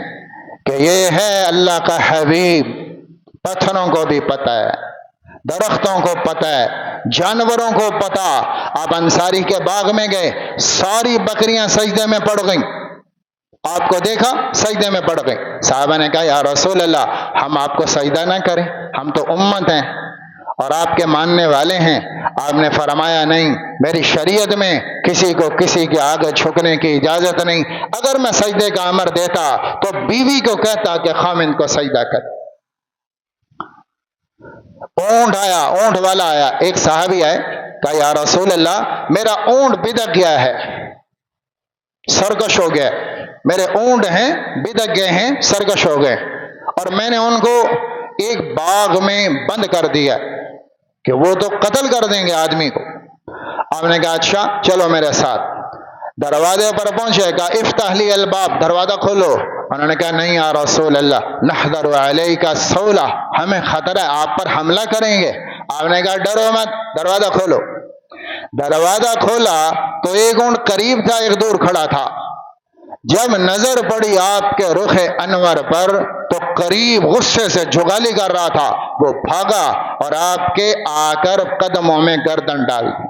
کہ یہ ہے اللہ کا حبیب. پتھروں کو بھی پتہ ہے، درختوں کو پتہ ہے، جانوروں کو پتہ. آپ انصاری کے باغ میں گئے، ساری بکریاں سجدے میں پڑ گئیں. آپ کو دیکھا سجدے میں پڑ گئیں. صحابہ نے کہا یا رسول اللہ ہم آپ کو سجدہ نہ کریں، ہم تو امت ہیں اور آپ کے ماننے والے ہیں. آپ نے فرمایا نہیں، میری شریعت میں کسی کو کسی کے آگے جھکنے کی اجازت نہیں. اگر میں سجدے کا امر دیتا تو بیوی کو کہتا کہ خامند کو سجدہ کر. اونٹ آیا، اونٹ والا آیا. ایک صحابی آئے، کہا یا رسول اللہ میرا اونٹ بدک گیا ہے، سرکش ہو گیا. میرے اونٹ ہیں بدک گئے ہیں، سرکش ہو گئے، اور میں نے ان کو ایک باغ میں بند کر دیا کہ وہ تو قتل کر دیں گے آدمی کو. آپ نے کہا اچھا چلو میرے ساتھ. دروازے پر پہنچے، کہا افتح لی الباب، دروازہ کھولو. انہوں نے کہا نہیں یا رسول اللہ نحذر علیک الصولہ، ہمیں خطرہ ہے آپ پر حملہ کریں گے. آپ نے کہا ڈرو مت، دروازہ کھولو. دروازہ کھولا تو ایک اونٹ قریب تھا، ایک دور کھڑا تھا. جب نظر پڑی آپ کے رخ انور پر تو قریب غصے سے جھگالی کر رہا تھا، وہ بھاگا اور آپ کے آ کر قدموں میں گردن ڈال دی.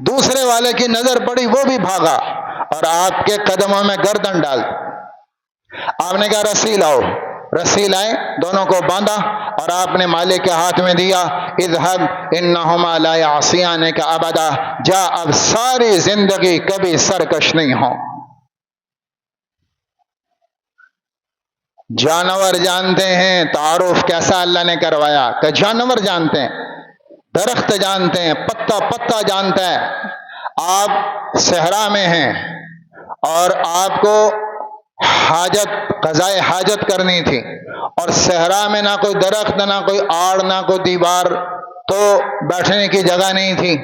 دوسرے والے کی نظر پڑی، وہ بھی بھاگا اور آپ کے قدموں میں گردن ڈال دی. آپ نے کہا رسی لاؤ. رسی لائے، دونوں کو باندھا اور آپ نے مالک کے ہاتھ میں دیا. اذهب انہما لا یعصیانک ابدا، جا اب ساری زندگی کبھی سرکش نہیں ہوں. جانور جانتے ہیں تعارف کیسا اللہ نے کروایا کہ جانور جانتے ہیں، درخت جانتے ہیں، پتا پتا جانتا ہے۔ آپ صحرا میں ہیں اور آپ کو حاجت قضائے حاجت کرنی تھی، اور صحرا میں نہ کوئی درخت نہ کوئی آڑ نہ کوئی دیوار، تو بیٹھنے کی جگہ نہیں تھی،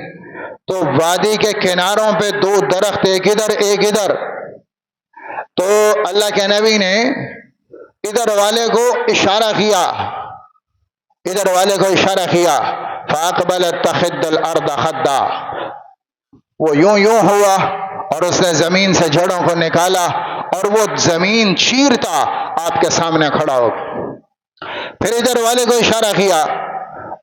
تو وادی کے کناروں پہ دو درخت، ایک ادھر ایک ادھر، تو اللہ کے نبی نے ادھر والے کو اشارہ کیا، ادھر والے کو اشارہ کیا، فَأَقْبَلَتْ تَخِضُّ الْأَرْضَ خَضًّا، وہ یوں یوں ہوا اور اس نے زمین سے جڑوں کو نکالا اور وہ زمین چیرتا آپ کے سامنے کھڑا ہو۔ پھر ادھر والے کو اشارہ کیا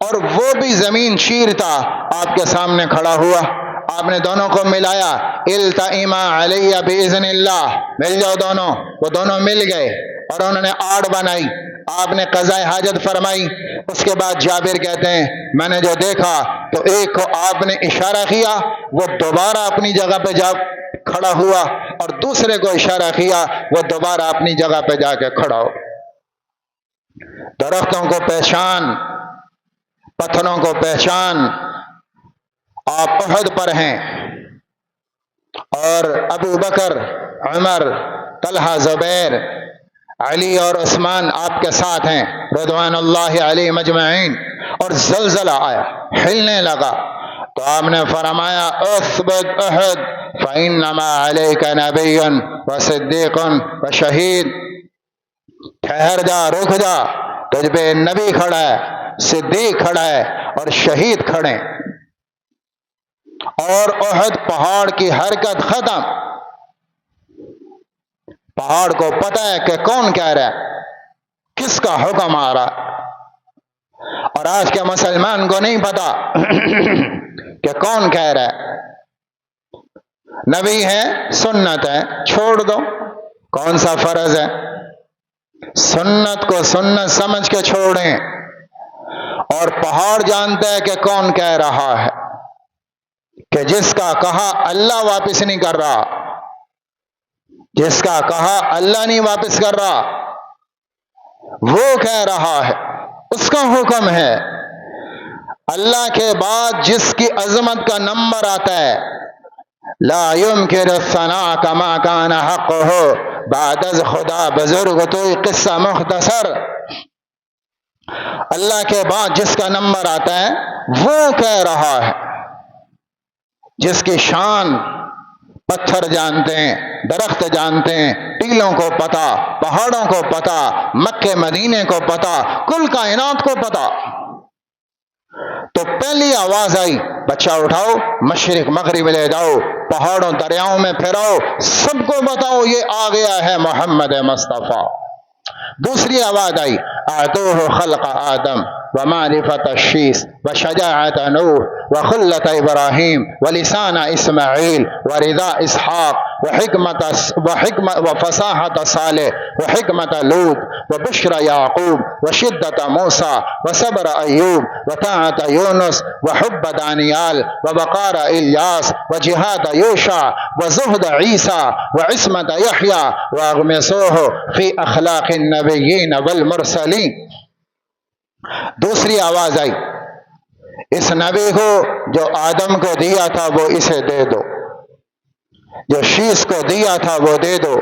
اور وہ بھی زمین چیرتا آپ کے سامنے کھڑا ہوا۔ آپ نے دونوں کو ملایا، التئما علی باذن اللہ، مل جاؤ دونوں، وہ دونوں مل گئے اور انہوں نے آڑ بنائی، آپ نے قضائے حاجت فرمائی۔ اس کے بعد جابر کہتے ہیں میں نے جو دیکھا تو ایک کو آپ نے اشارہ کیا، وہ دوبارہ اپنی جگہ پہ جا کھڑا ہوا، اور دوسرے کو اشارہ کیا، وہ دوبارہ اپنی جگہ پہ جا کے کھڑا ہو۔ درختوں کو پہچان، پتھروں کو پہچان، آپ احد پر ہیں اور ابو بکر، عمر، طلحہ، زبیر، علی اور عثمان آپ کے ساتھ ہیں رضوان اللہ علیہ مجمعین، اور زلزلہ آیا، ہلنے لگا، تو آپ نے فرمایا اثبت احد فانما علیک نبی وصدیق وشہید، ٹھہر جا، رک جا، تجھ پہ نبی کھڑا ہے، صدیق کھڑا ہے اور شہید کھڑے۔ اور احد پہاڑ کی حرکت ختم، پہاڑ کو پتہ ہے کہ کون کہہ رہا ہے، کس کا حکم آ رہا، اور آج کے مسلمان کو نہیں پتا کہ کون کہہ رہا ہے۔ نبی ہے، سنت ہے، چھوڑ دو، کون سا فرض ہے، سنت کو سنت سمجھ کے چھوڑیں۔ اور پہاڑ جانتا ہے کہ کون کہہ رہا ہے، کہ جس کا کہا اللہ واپس نہیں کر رہا، جس کا کہا اللہ نہیں واپس کر رہا، وہ کہہ رہا ہے، اس کا حکم ہے۔ اللہ کے بعد جس کی عظمت کا نمبر آتا ہے، لا يمکن الثناء کما کان حقہ، بعد از خدا بزرگ تو قصہ مختصر، اللہ کے بعد جس کا نمبر آتا ہے وہ کہہ رہا ہے، جس کی شان پتھر جانتے ہیں، درخت جانتے ہیں، ٹیلوں کو پتا، پہاڑوں کو پتا، مکے مدینے کو پتا، کل کائنات کو پتا۔ تو پہلی آواز آئی بچہ اٹھاؤ، مشرق مغرب لے جاؤ، پہاڑوں دریاؤں میں پھراؤ، سب کو بتاؤ یہ آ گیا ہے محمد مصطفیٰ۔ دوسری آواز آئی اعطوہ خلق آدم ومعرفت الشیس وشجاعت نوح وخلت ابراہیم ولسان اسماعیل ورضا اسحاق وحکمت وفصاحت صالح وحکمت لوط وبشر یعقوب وشدت موسیٰ وصبر ایوب وطاعت یونس وحب دانیال ووقار الیاس وجہاد یوشع وزہد عیسیٰ وعصمت یحییٰ واغمسوہ فی اخلاق النبیین والمرسلین۔ دوسری آواز آئی اس نبی کو جو آدم کو دیا تھا وہ اسے دے دو، جو شیس کو دیا تھا وہ دے دو،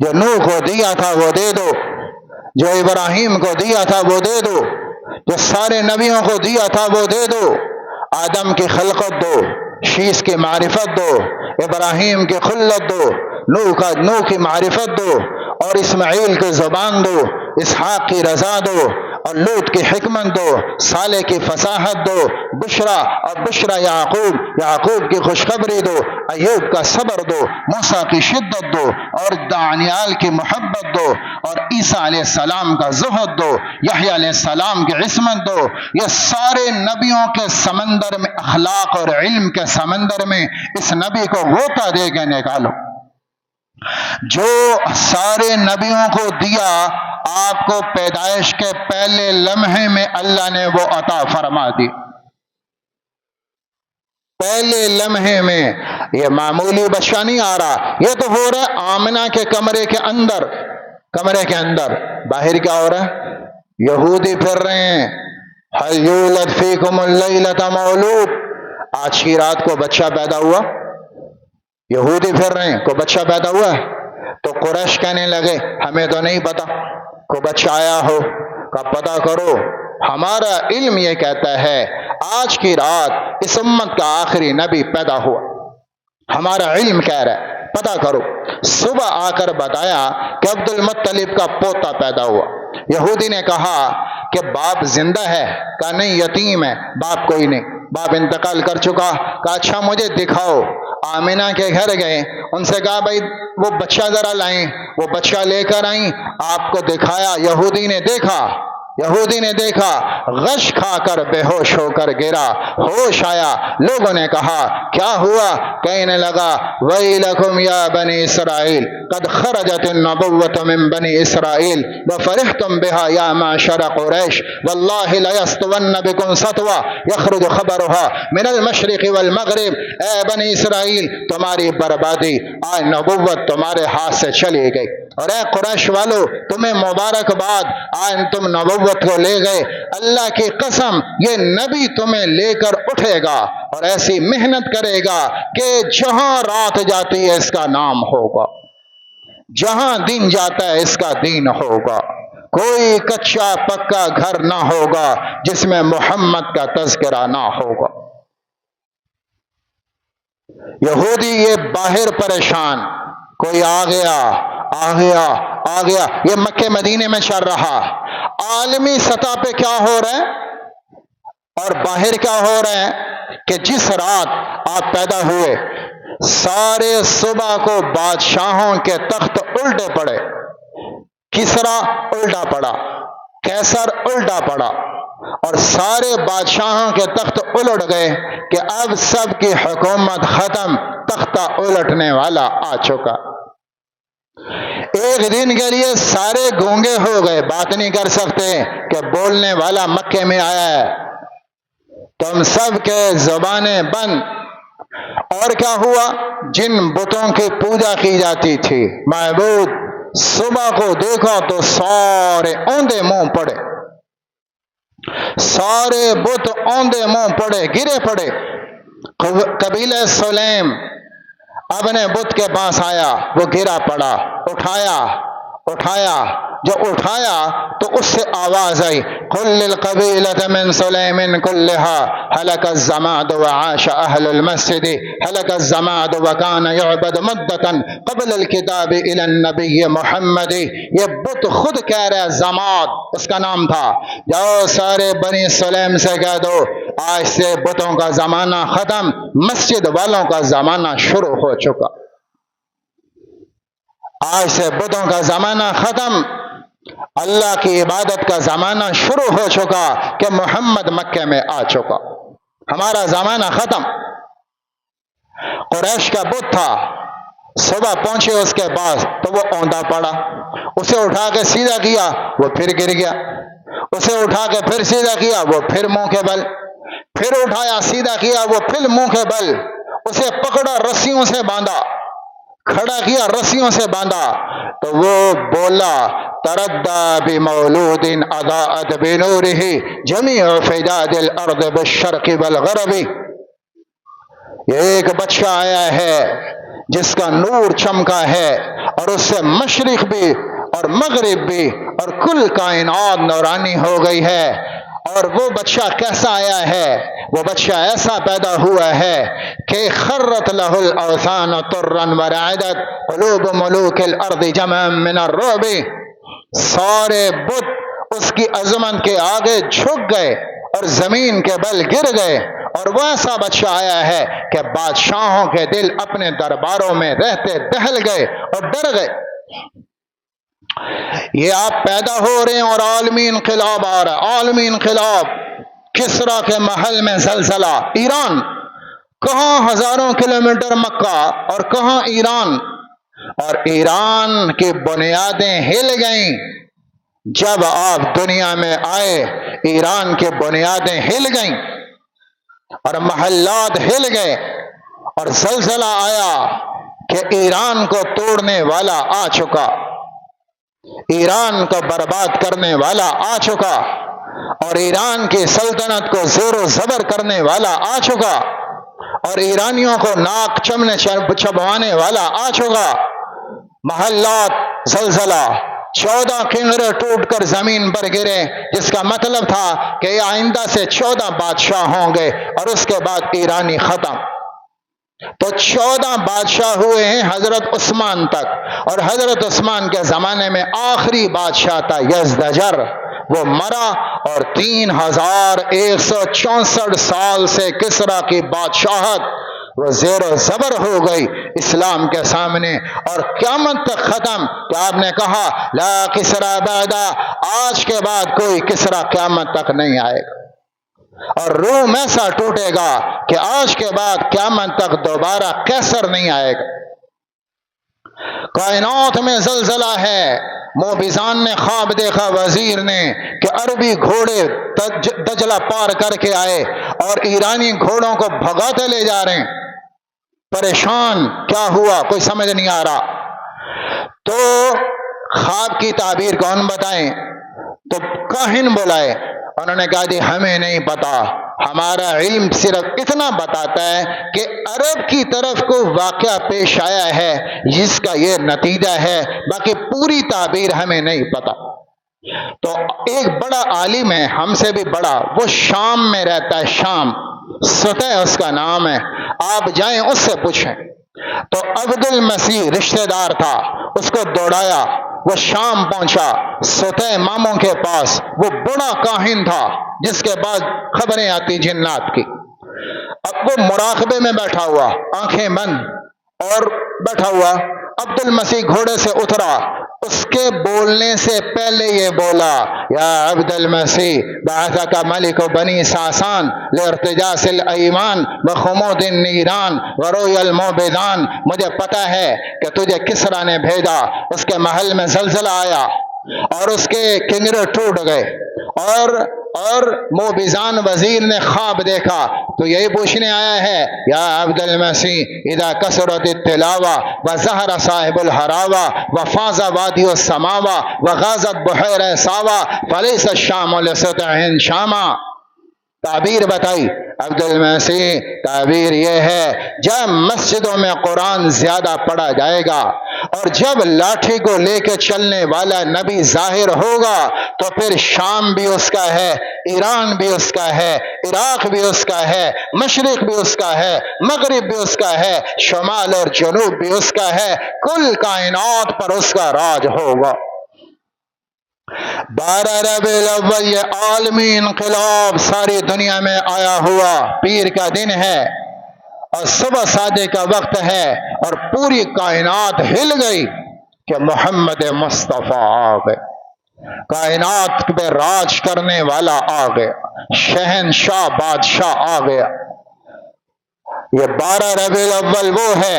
جو نوح کو دیا تھا وہ دے دو، جو ابراہیم کو دیا تھا وہ دے دو، جو سارے نبیوں کو دیا تھا وہ دے دو۔ آدم کی خلقت دو، شیس کی معرفت دو، ابراہیم کی خلت دو، نوح کی معرفت دو، اور اسماعیل کی زبان دو، اسحاق کی رضا دو، اور لوط کی حکمت دو، صالح کی فصاحت دو، بشرا اور بشرا یعقوب کی خوشخبری دو، ایوب کا صبر دو، موسیٰ کی شدت دو، اور دانیال کی محبت دو، اور عیسیٰ علیہ السلام کا زہد دو، یحییٰ علیہ السلام کی عصمت دو۔ یہ سارے نبیوں کے سمندر میں، اخلاق اور علم کے سمندر میں اس نبی کو غوطہ دے کے نکالو۔ جو سارے نبیوں کو دیا آپ کو پیدائش کے پہلے لمحے میں اللہ نے وہ عطا فرما دی، پہلے لمحے میں۔ یہ معمولی بچہ نہیں آ رہا، یہ تو ہو رہا آمنہ کے کمرے کے اندر، کمرے کے اندر، باہر کیا ہو رہا ہے؟ یہودی پھر رہے ہیں، هل یولد فیکم اللیلۃ مولود، آج کی رات کو بچہ پیدا ہوا؟ یہودی پھر رہے ہیں، کو بچہ پیدا ہوا ہے؟ تو قریش کہنے لگے ہمیں تو نہیں پتا کو بچہ آیا ہو، کا پتہ کرو، ہمارا علم یہ کہتا ہے آج کی رات اس امت کا آخری نبی پیدا ہوا، ہمارا علم کہہ رہا ہے پتہ کرو۔ صبح آ کر بتایا کہ عبد المطلب کا پوتا پیدا ہوا۔ یہودی نے کہا کہ باپ زندہ ہے؟ کہا نہیں، یتیم ہے، باپ کوئی نہیں، باپ انتقال کر چکا۔ کہا اچھا مجھے دکھاؤ۔ آمینہ کے گھر گئے، ان سے کہا بھائی وہ بچہ ذرا لائیں، وہ بچہ لے کر آئیں، آپ کو دکھایا، یہودی نے دیکھا، غش کھا کر بے ہوش ہو کر گرا، ہوش آیا، لوگوں نے کہا کیا ہوا؟ کہنے لگا ویلکم یا بنی اسرائیل قد خرجت النبوة من بنی اسرائیل وفرحتم بها یا معشر قریش واللہ لیستون بکم سطوہ یخرج خبرها من المشرق والمغرب، اے بنی اسرائیل تمہاری بربادی، آج نبوت تمہارے ہاتھ سے چلی گئی، اور اے قریش والو تمہیں مبارکباد، آج تم نبوت کو لے گئے، اللہ کی قسم یہ نبی تمہیں لے کر اٹھے گا اور ایسی محنت کرے گا کہ جہاں رات جاتی ہے اس کا نام ہوگا، جہاں دن جاتا ہے اس کا دین ہوگا، کوئی کچا پکا گھر نہ ہوگا جس میں محمد کا تذکرہ نہ ہوگا۔ یہودی یہ باہر پریشان، کوئی آ گیا، یہ مکے مدینے میں چل رہا، عالمی سطح پہ کیا ہو رہا ہے اور باہر کیا ہو رہا ہے کہ جس رات آپ پیدا ہوئے سارے صبح کو بادشاہوں کے تخت الٹے پڑے، کسرا الٹا پڑا، کیسر الٹا پڑا، اور سارے بادشاہوں کے تخت الٹ گئے کہ اب سب کی حکومت ختم، تختہ الٹنے والا آ چکا۔ ایک دن کے لیے سارے گونگے ہو گئے، بات نہیں کر سکتے کہ بولنے والا مکے میں آیا ہے، تم سب کے زبانیں بند۔ اور کیا ہوا؟ جن بتوں کی پوجا کی جاتی تھی، معبود، صبح کو دیکھا تو سارے اوندے منہ پڑے، سارے بت اوندے منہ پڑے، گرے پڑے۔ قبیلہ سلیم اپنے بت کے پاس آیا، وہ گرا پڑا، اٹھایا، جو اٹھایا تو اس سے آواز آئی قل للقبیلة من سلیم كلها هلك الزماد وعاش اهل المسجد هلك الزماد وكان يعبد مدة قبل الكتاب الى النبي محمد۔ یہ بت خود کہہ رہا ہے، زماد اس کا نام تھا، جاؤ سارے بنی سلیم سے کہہ دو آج سے بتوں کا زمانہ ختم، مسجد والوں کا زمانہ شروع ہو چکا، آج سے بتوں کا زمانہ ختم، اللہ کی عبادت کا زمانہ شروع ہو چکا کہ محمد مکے میں آ چکا، ہمارا زمانہ ختم۔ قریش کا بت تھا، صبح پہنچے اس کے پاس تو وہ اوندا پڑا، اسے اٹھا کے سیدھا کیا وہ پھر گر گیا، اسے اٹھا کے پھر سیدھا کیا وہ پھر منہ کے بل، پھر اٹھایا سیدھا کیا وہ پھر منہ کے بل، اسے پکڑا رسیوں سے باندھا، کھڑا کیا رسیوں سے باندھا، تو وہ بولا تردى بمولود اضاءت بنوره جميع فجاج الارض بالشرق والغرب، یہ ایک بچہ آیا ہے جس کا نور چمکا ہے اور اس سے مشرق بھی اور مغرب بھی اور کل کائنات نورانی ہو گئی ہے۔ اور وہ بچہ کیسا آیا ہے؟ وہ بچہ ایسا پیدا ہوا ہے کہ خرت له الاوثان طرا ورعدت قلوب ملوک الارض جمعا من الرعب، سارے بت اس کی عظمت کے آگے جھک گئے اور زمین کے بل گر گئے، اور وہ ایسا بچہ آیا ہے کہ بادشاہوں کے دل اپنے درباروں میں رہتے دہل گئے اور ڈر گئے۔ یہ آپ پیدا ہو رہے ہیں اور عالمی انقلاب آ رہا ہے، عالمی انقلاب، کسرا کے محل میں زلزلہ، ایران، کہاں ہزاروں کلومیٹر مکہ اور کہاں ایران، اور ایران کی بنیادیں ہل گئیں جب آپ دنیا میں آئے، ایران کی بنیادیں ہل گئیں اور محلات ہل گئے اور زلزلہ آیا کہ ایران کو توڑنے والا آ چکا۔ ایران کو برباد کرنے والا آ چکا، اور ایران کی سلطنت کو زور و زبر کرنے والا آ چکا، اور ایرانیوں کو ناک چمنے چبوانے والا آ چکا۔ محلات زلزلہ، 14 کنگرے ٹوٹ کر زمین پر گرے، جس کا مطلب تھا کہ آئندہ سے 14 بادشاہ ہوں گے اور اس کے بعد ایرانی ختم۔ تو 14 بادشاہ ہوئے ہیں حضرت عثمان تک، اور حضرت عثمان کے زمانے میں آخری بادشاہ تھا یزدجر، وہ مرا، اور 3164 سال سے کسریٰ کی بادشاہت وہ زیر و زبر ہو گئی اسلام کے سامنے، اور قیامت تک ختم۔ کہ آپ نے کہا لا کسریٰ بعدہ، آج کے بعد کوئی کسریٰ قیامت تک نہیں آئے گا، اور روم ایسا ٹوٹے گا کہ آج کے بعد قیامت تک دوبارہ قیصر نہیں آئے گا۔ کائنات میں زلزلہ ہے۔ موبزان نے خواب دیکھا وزیر نے کہ عربی گھوڑے دجلہ پار کر کے آئے اور ایرانی گھوڑوں کو بھگاتے لے جا رہے ہیں۔ پریشان، کیا ہوا کوئی سمجھ نہیں آ رہا۔ تو خواب کی تعبیر کون بتائیں؟ تو کاہن بلائے، انہوں نے کہا جی ہمیں نہیں پتا، ہمارا علم صرف اتنا بتاتا ہے کہ عرب کی طرف کو واقعہ پیش آیا ہے جس کا یہ نتیجہ ہے، باقی پوری تعبیر ہمیں نہیں پتا۔ تو ایک بڑا عالم ہے، ہم سے بھی بڑا، وہ شام میں رہتا ہے، شام، سطح اس کا نام ہے، آپ جائیں اس سے پوچھیں۔ تو عبد المسیح رشتہ دار تھا، اس کو دوڑایا، وہ شام پہنچا، سطح ماموں کے پاس، وہ بڑا کاہن تھا جس کے بعد خبریں آتی جنات کی۔ اب وہ مراقبے میں بیٹھا ہوا، آنکھیں بند اور بیٹھا ہوا۔ عبد المسیح گھوڑے سے اترا، اس کے بولنے سے پہلے یہ بولا یا عبد المسیح بعثک ملک بنی ساسان لارتجاس الایمان وخمود النیران وروی الموبدان، مجھے پتا ہے کہ تجھے کسریٰ نے بھیجا، اس کے محل میں زلزلہ آیا اور اس کے کنگرے ٹوٹ گئے، اور موبزان وزیر نے خواب دیکھا تو یہی پوچھنے آیا ہے یا عبد المسیح اذا کثرت التلاوہ وظہر صاحب الحراوہ وفاز وادی السماوہ وغازت بحیر ساوہ فلیس الشام لسطع شاما۔ تعبیر بتائی عبد المسیح، تعبیر یہ ہے جب مسجدوں میں قرآن زیادہ پڑھا جائے گا اور جب لاٹھی کو لے کے چلنے والا نبی ظاہر ہوگا تو پھر شام بھی اس کا ہے، ایران بھی اس کا ہے، عراق بھی اس کا ہے، مشرق بھی اس کا ہے، مغرب بھی اس کا ہے، شمال اور جنوب بھی اس کا ہے، کل کائنات پر اس کا راج ہوگا۔ 12 ربیع الاول یہ عالمی انقلاب ساری دنیا میں آیا ہوا، پیر کا دن ہے اور صبح صادق کا وقت ہے، اور پوری کائنات ہل گئی کہ محمد مصطفیٰ آ گئے، کائنات پہ راج کرنے والا آ گیا، شہنشاہ بادشاہ آ گیا۔ یہ 12 ربیع الاول وہ ہے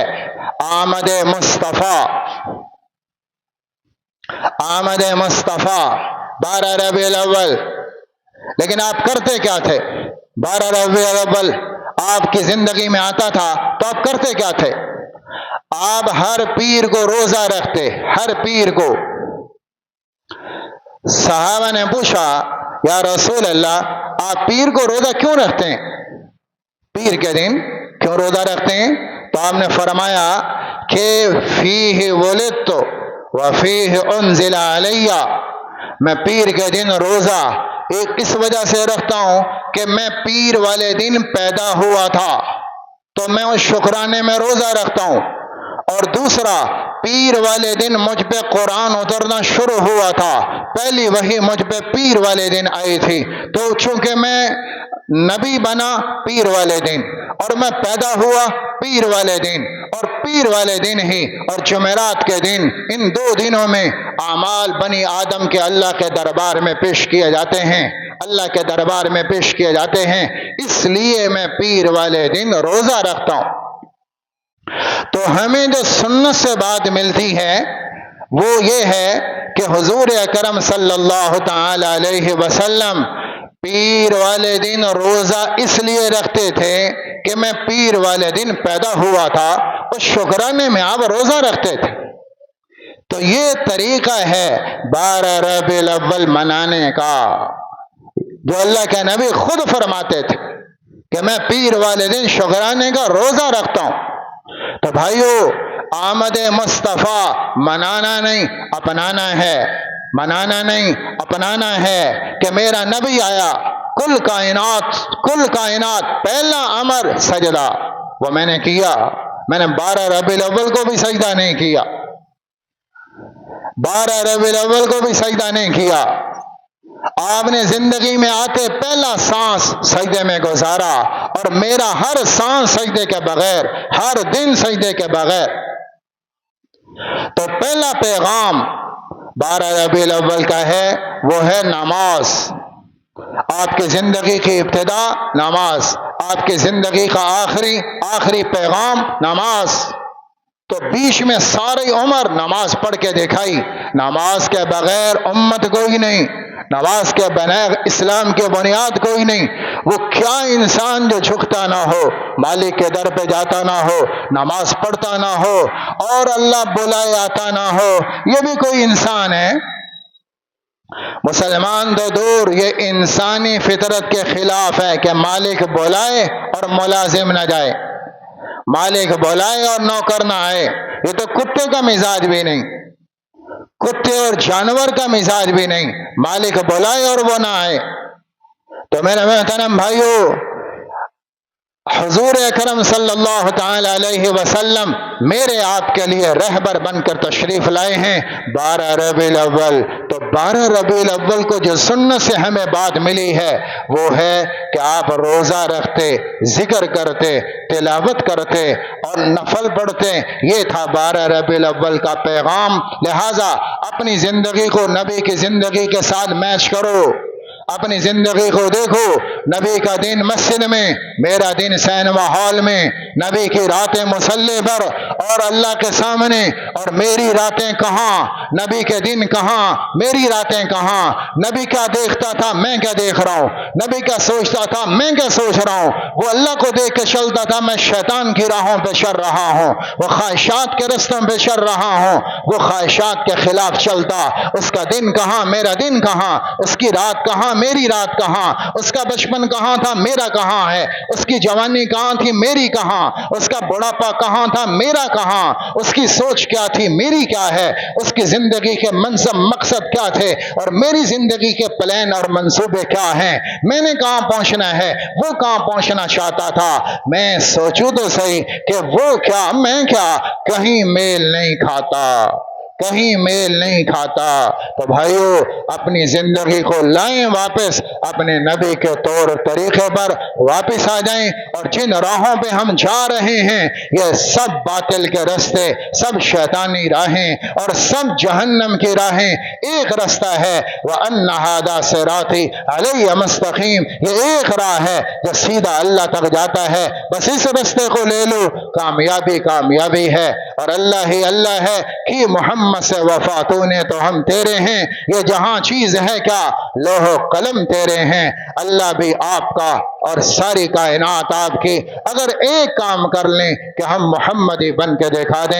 آمد مصطفیٰ، آمد مصطفیٰ 12 ربیع الاول۔ لیکن آپ کرتے کیا تھے؟ 12 ربیع الاول آپ کی زندگی میں آتا تھا تو آپ کرتے کیا تھے؟ آپ ہر پیر کو روزہ رکھتے، ہر پیر کو۔ صحابہ نے پوچھا یا رسول اللہ آپ پیر کو روزہ کیوں رکھتے ہیں؟ پیر کے دن کیوں روزہ رکھتے ہیں؟ تو آپ نے فرمایا کہ فیہ ولدت وفیہ انزل علی، میں پیر کے دن روزہ ایک اس وجہ سے رکھتا ہوں کہ میں پیر والے دن پیدا ہوا تھا تو میں اس شکرانے میں روزہ رکھتا ہوں، اور دوسرا پیر والے دن مجھ پہ قرآن اترنا شروع ہوا تھا، پہلی وحی مجھ پہ پیر والے دن آئی تھی، تو چونکہ میں نبی بنا پیر والے دن اور میں پیدا ہوا پیر والے دن، اور پیر والے دن ہی اور جمعرات کے دن، ان 2 دنوں میں اعمال بنی آدم کے اللہ کے دربار میں پیش کیے جاتے ہیں، اللہ کے دربار میں پیش کیے جاتے ہیں، اس لیے میں پیر والے دن روزہ رکھتا ہوں۔ تو ہمیں جو سنت سے بات ملتی ہے وہ یہ ہے کہ حضور اکرم صلی اللہ تعالی علیہ وسلم پیر والے دن روزہ اس لیے رکھتے تھے کہ میں پیر والے دن پیدا ہوا تھا، اس شکرانے میں آپ روزہ رکھتے تھے۔ تو یہ طریقہ ہے 12 ربیع الاول منانے کا، جو اللہ کے نبی خود فرماتے تھے کہ میں پیر والے دن شکرانے کا روزہ رکھتا ہوں۔ تو بھائیو، آمد مصطفیٰ منانا نہیں اپنانا ہے، منانا نہیں اپنانا ہے کہ میرا نبی آیا، کل کائنات پہلا امر سجدہ، وہ میں نے کیا۔ میں نے 12 ربیع الاول کو بھی سجدہ نہیں کیا، 12 ربیع الاول کو بھی سجدہ نہیں کیا۔ آپ نے زندگی میں آتے پہلا سانس سجدے میں گزارا، اور میرا ہر سانس سجدے کے بغیر، ہر دن سجدے کے بغیر۔ تو پہلا پیغام 12 ربیع الاول کا ہے، وہ ہے نماز۔ آپ کی زندگی کی ابتدا نماز، آپ کی زندگی کا آخری پیغام نماز۔ تو بیچ میں ساری عمر نماز پڑھ کے دکھائی۔ نماز کے بغیر امت کوئی نہیں، نماز کے بغیر اسلام کی بنیاد کوئی نہیں۔ وہ کیا انسان جو جھکتا نہ ہو، مالک کے در پہ جاتا نہ ہو، نماز پڑھتا نہ ہو، اور اللہ بلائے آتا نہ ہو، یہ بھی کوئی انسان ہے؟ مسلمان تو دور، یہ انسانی فطرت کے خلاف ہے کہ مالک بلائے اور ملازم نہ جائے، مالک بلائے اور نوکر نہ آئے۔ یہ تو کتے کا مزاج بھی نہیں، کتے اور جانور کا مزاج بھی نہیں، مالک بلائے اور وہ نہ آئے۔ تو میرے محترم بھائیو، حضور اکرم صلی اللہ تعالی علیہ وسلم میرے آپ کے لیے رہبر بن کر تشریف لائے ہیں 12 ربیع الاول۔ تو 12 ربیع الاول کو جو سنت سے ہمیں بات ملی ہے، وہ ہے کہ آپ روزہ رکھتے، ذکر کرتے، تلاوت کرتے اور نفل پڑھتے۔ یہ تھا 12 ربیع الاول کا پیغام۔ لہٰذا اپنی زندگی کو نبی کی زندگی کے ساتھ میچ کرو، اپنی زندگی کو دیکھو۔ نبی کا دن مسجد میں، میرا دن سینما ہال میں، نبی کی راتیں مصلی پر اور اللہ کے سامنے، اور میری راتیں کہاں، نبی کے دن کہاں، میری راتیں کہاں۔ نبی کیا دیکھتا تھا، میں کیا دیکھ رہا ہوں، نبی کیا سوچتا تھا، میں کیا سوچ رہا ہوں۔ وہ اللہ کو دیکھ کے چلتا تھا، میں شیطان کی راہوں پہ چل رہا ہوں، وہ خواہشات کے رستوں پہ چل رہا ہوں، وہ خواہشات کے خلاف چلتا۔ اس کا دن کہاں، میرا دن کہاں، اس کی رات کہاں، میری رات کہاں، اس کا بچپن کہاں تھا، میرا کہاں ہے، اس کی جوانی کہاں تھی، میری کہاں، اس کا بڑھاپا کہاں تھا، میرا کہاں، اس کی سوچ کیا تھی، میری کیا ہے، اس کی زندگی کے منصب مقصد کیا تھے، اور میری زندگی کے پلان اور منصوبے کیا ہیں، میں نے کہاں پہنچنا ہے، وہ کہاں پہنچنا چاہتا تھا۔ میں سوچوں تو صحیح کہ وہ کیا، میں کیا، کہیں میل نہیں کھاتا، کہیں میل نہیں کھاتا۔ تو بھائیو، اپنی زندگی کو لائیں واپس، اپنے نبی کے طور طریقے پر واپس آ جائیں، اور جن راہوں پہ ہم جا رہے ہیں، یہ سب باطل کے راستے، سب شیطانی راہیں اور سب جہنم کی راہیں۔ ایک رستہ ہے، وَأَنَّ هَذَا صِرَاطِي عَلَيَّ مُسْتَقِيمٌ، یہ ایک راہ ہے جو سیدھا اللہ تک جاتا ہے، بس اس رستے کو لے لو، کامیابی کامیابی ہے۔ اور اللہ ہی اللہ ہے کہ محمد سے وفا تو نے تو ہم تیرے ہیں، یہ جہاں چیز ہے کیا، لوح و قلم تیرے ہیں۔ اللہ بھی آپ کا اور ساری کائنات آپ کی، اگر ایک کام کر لیں کہ ہم محمدی بن کے دکھا دیں۔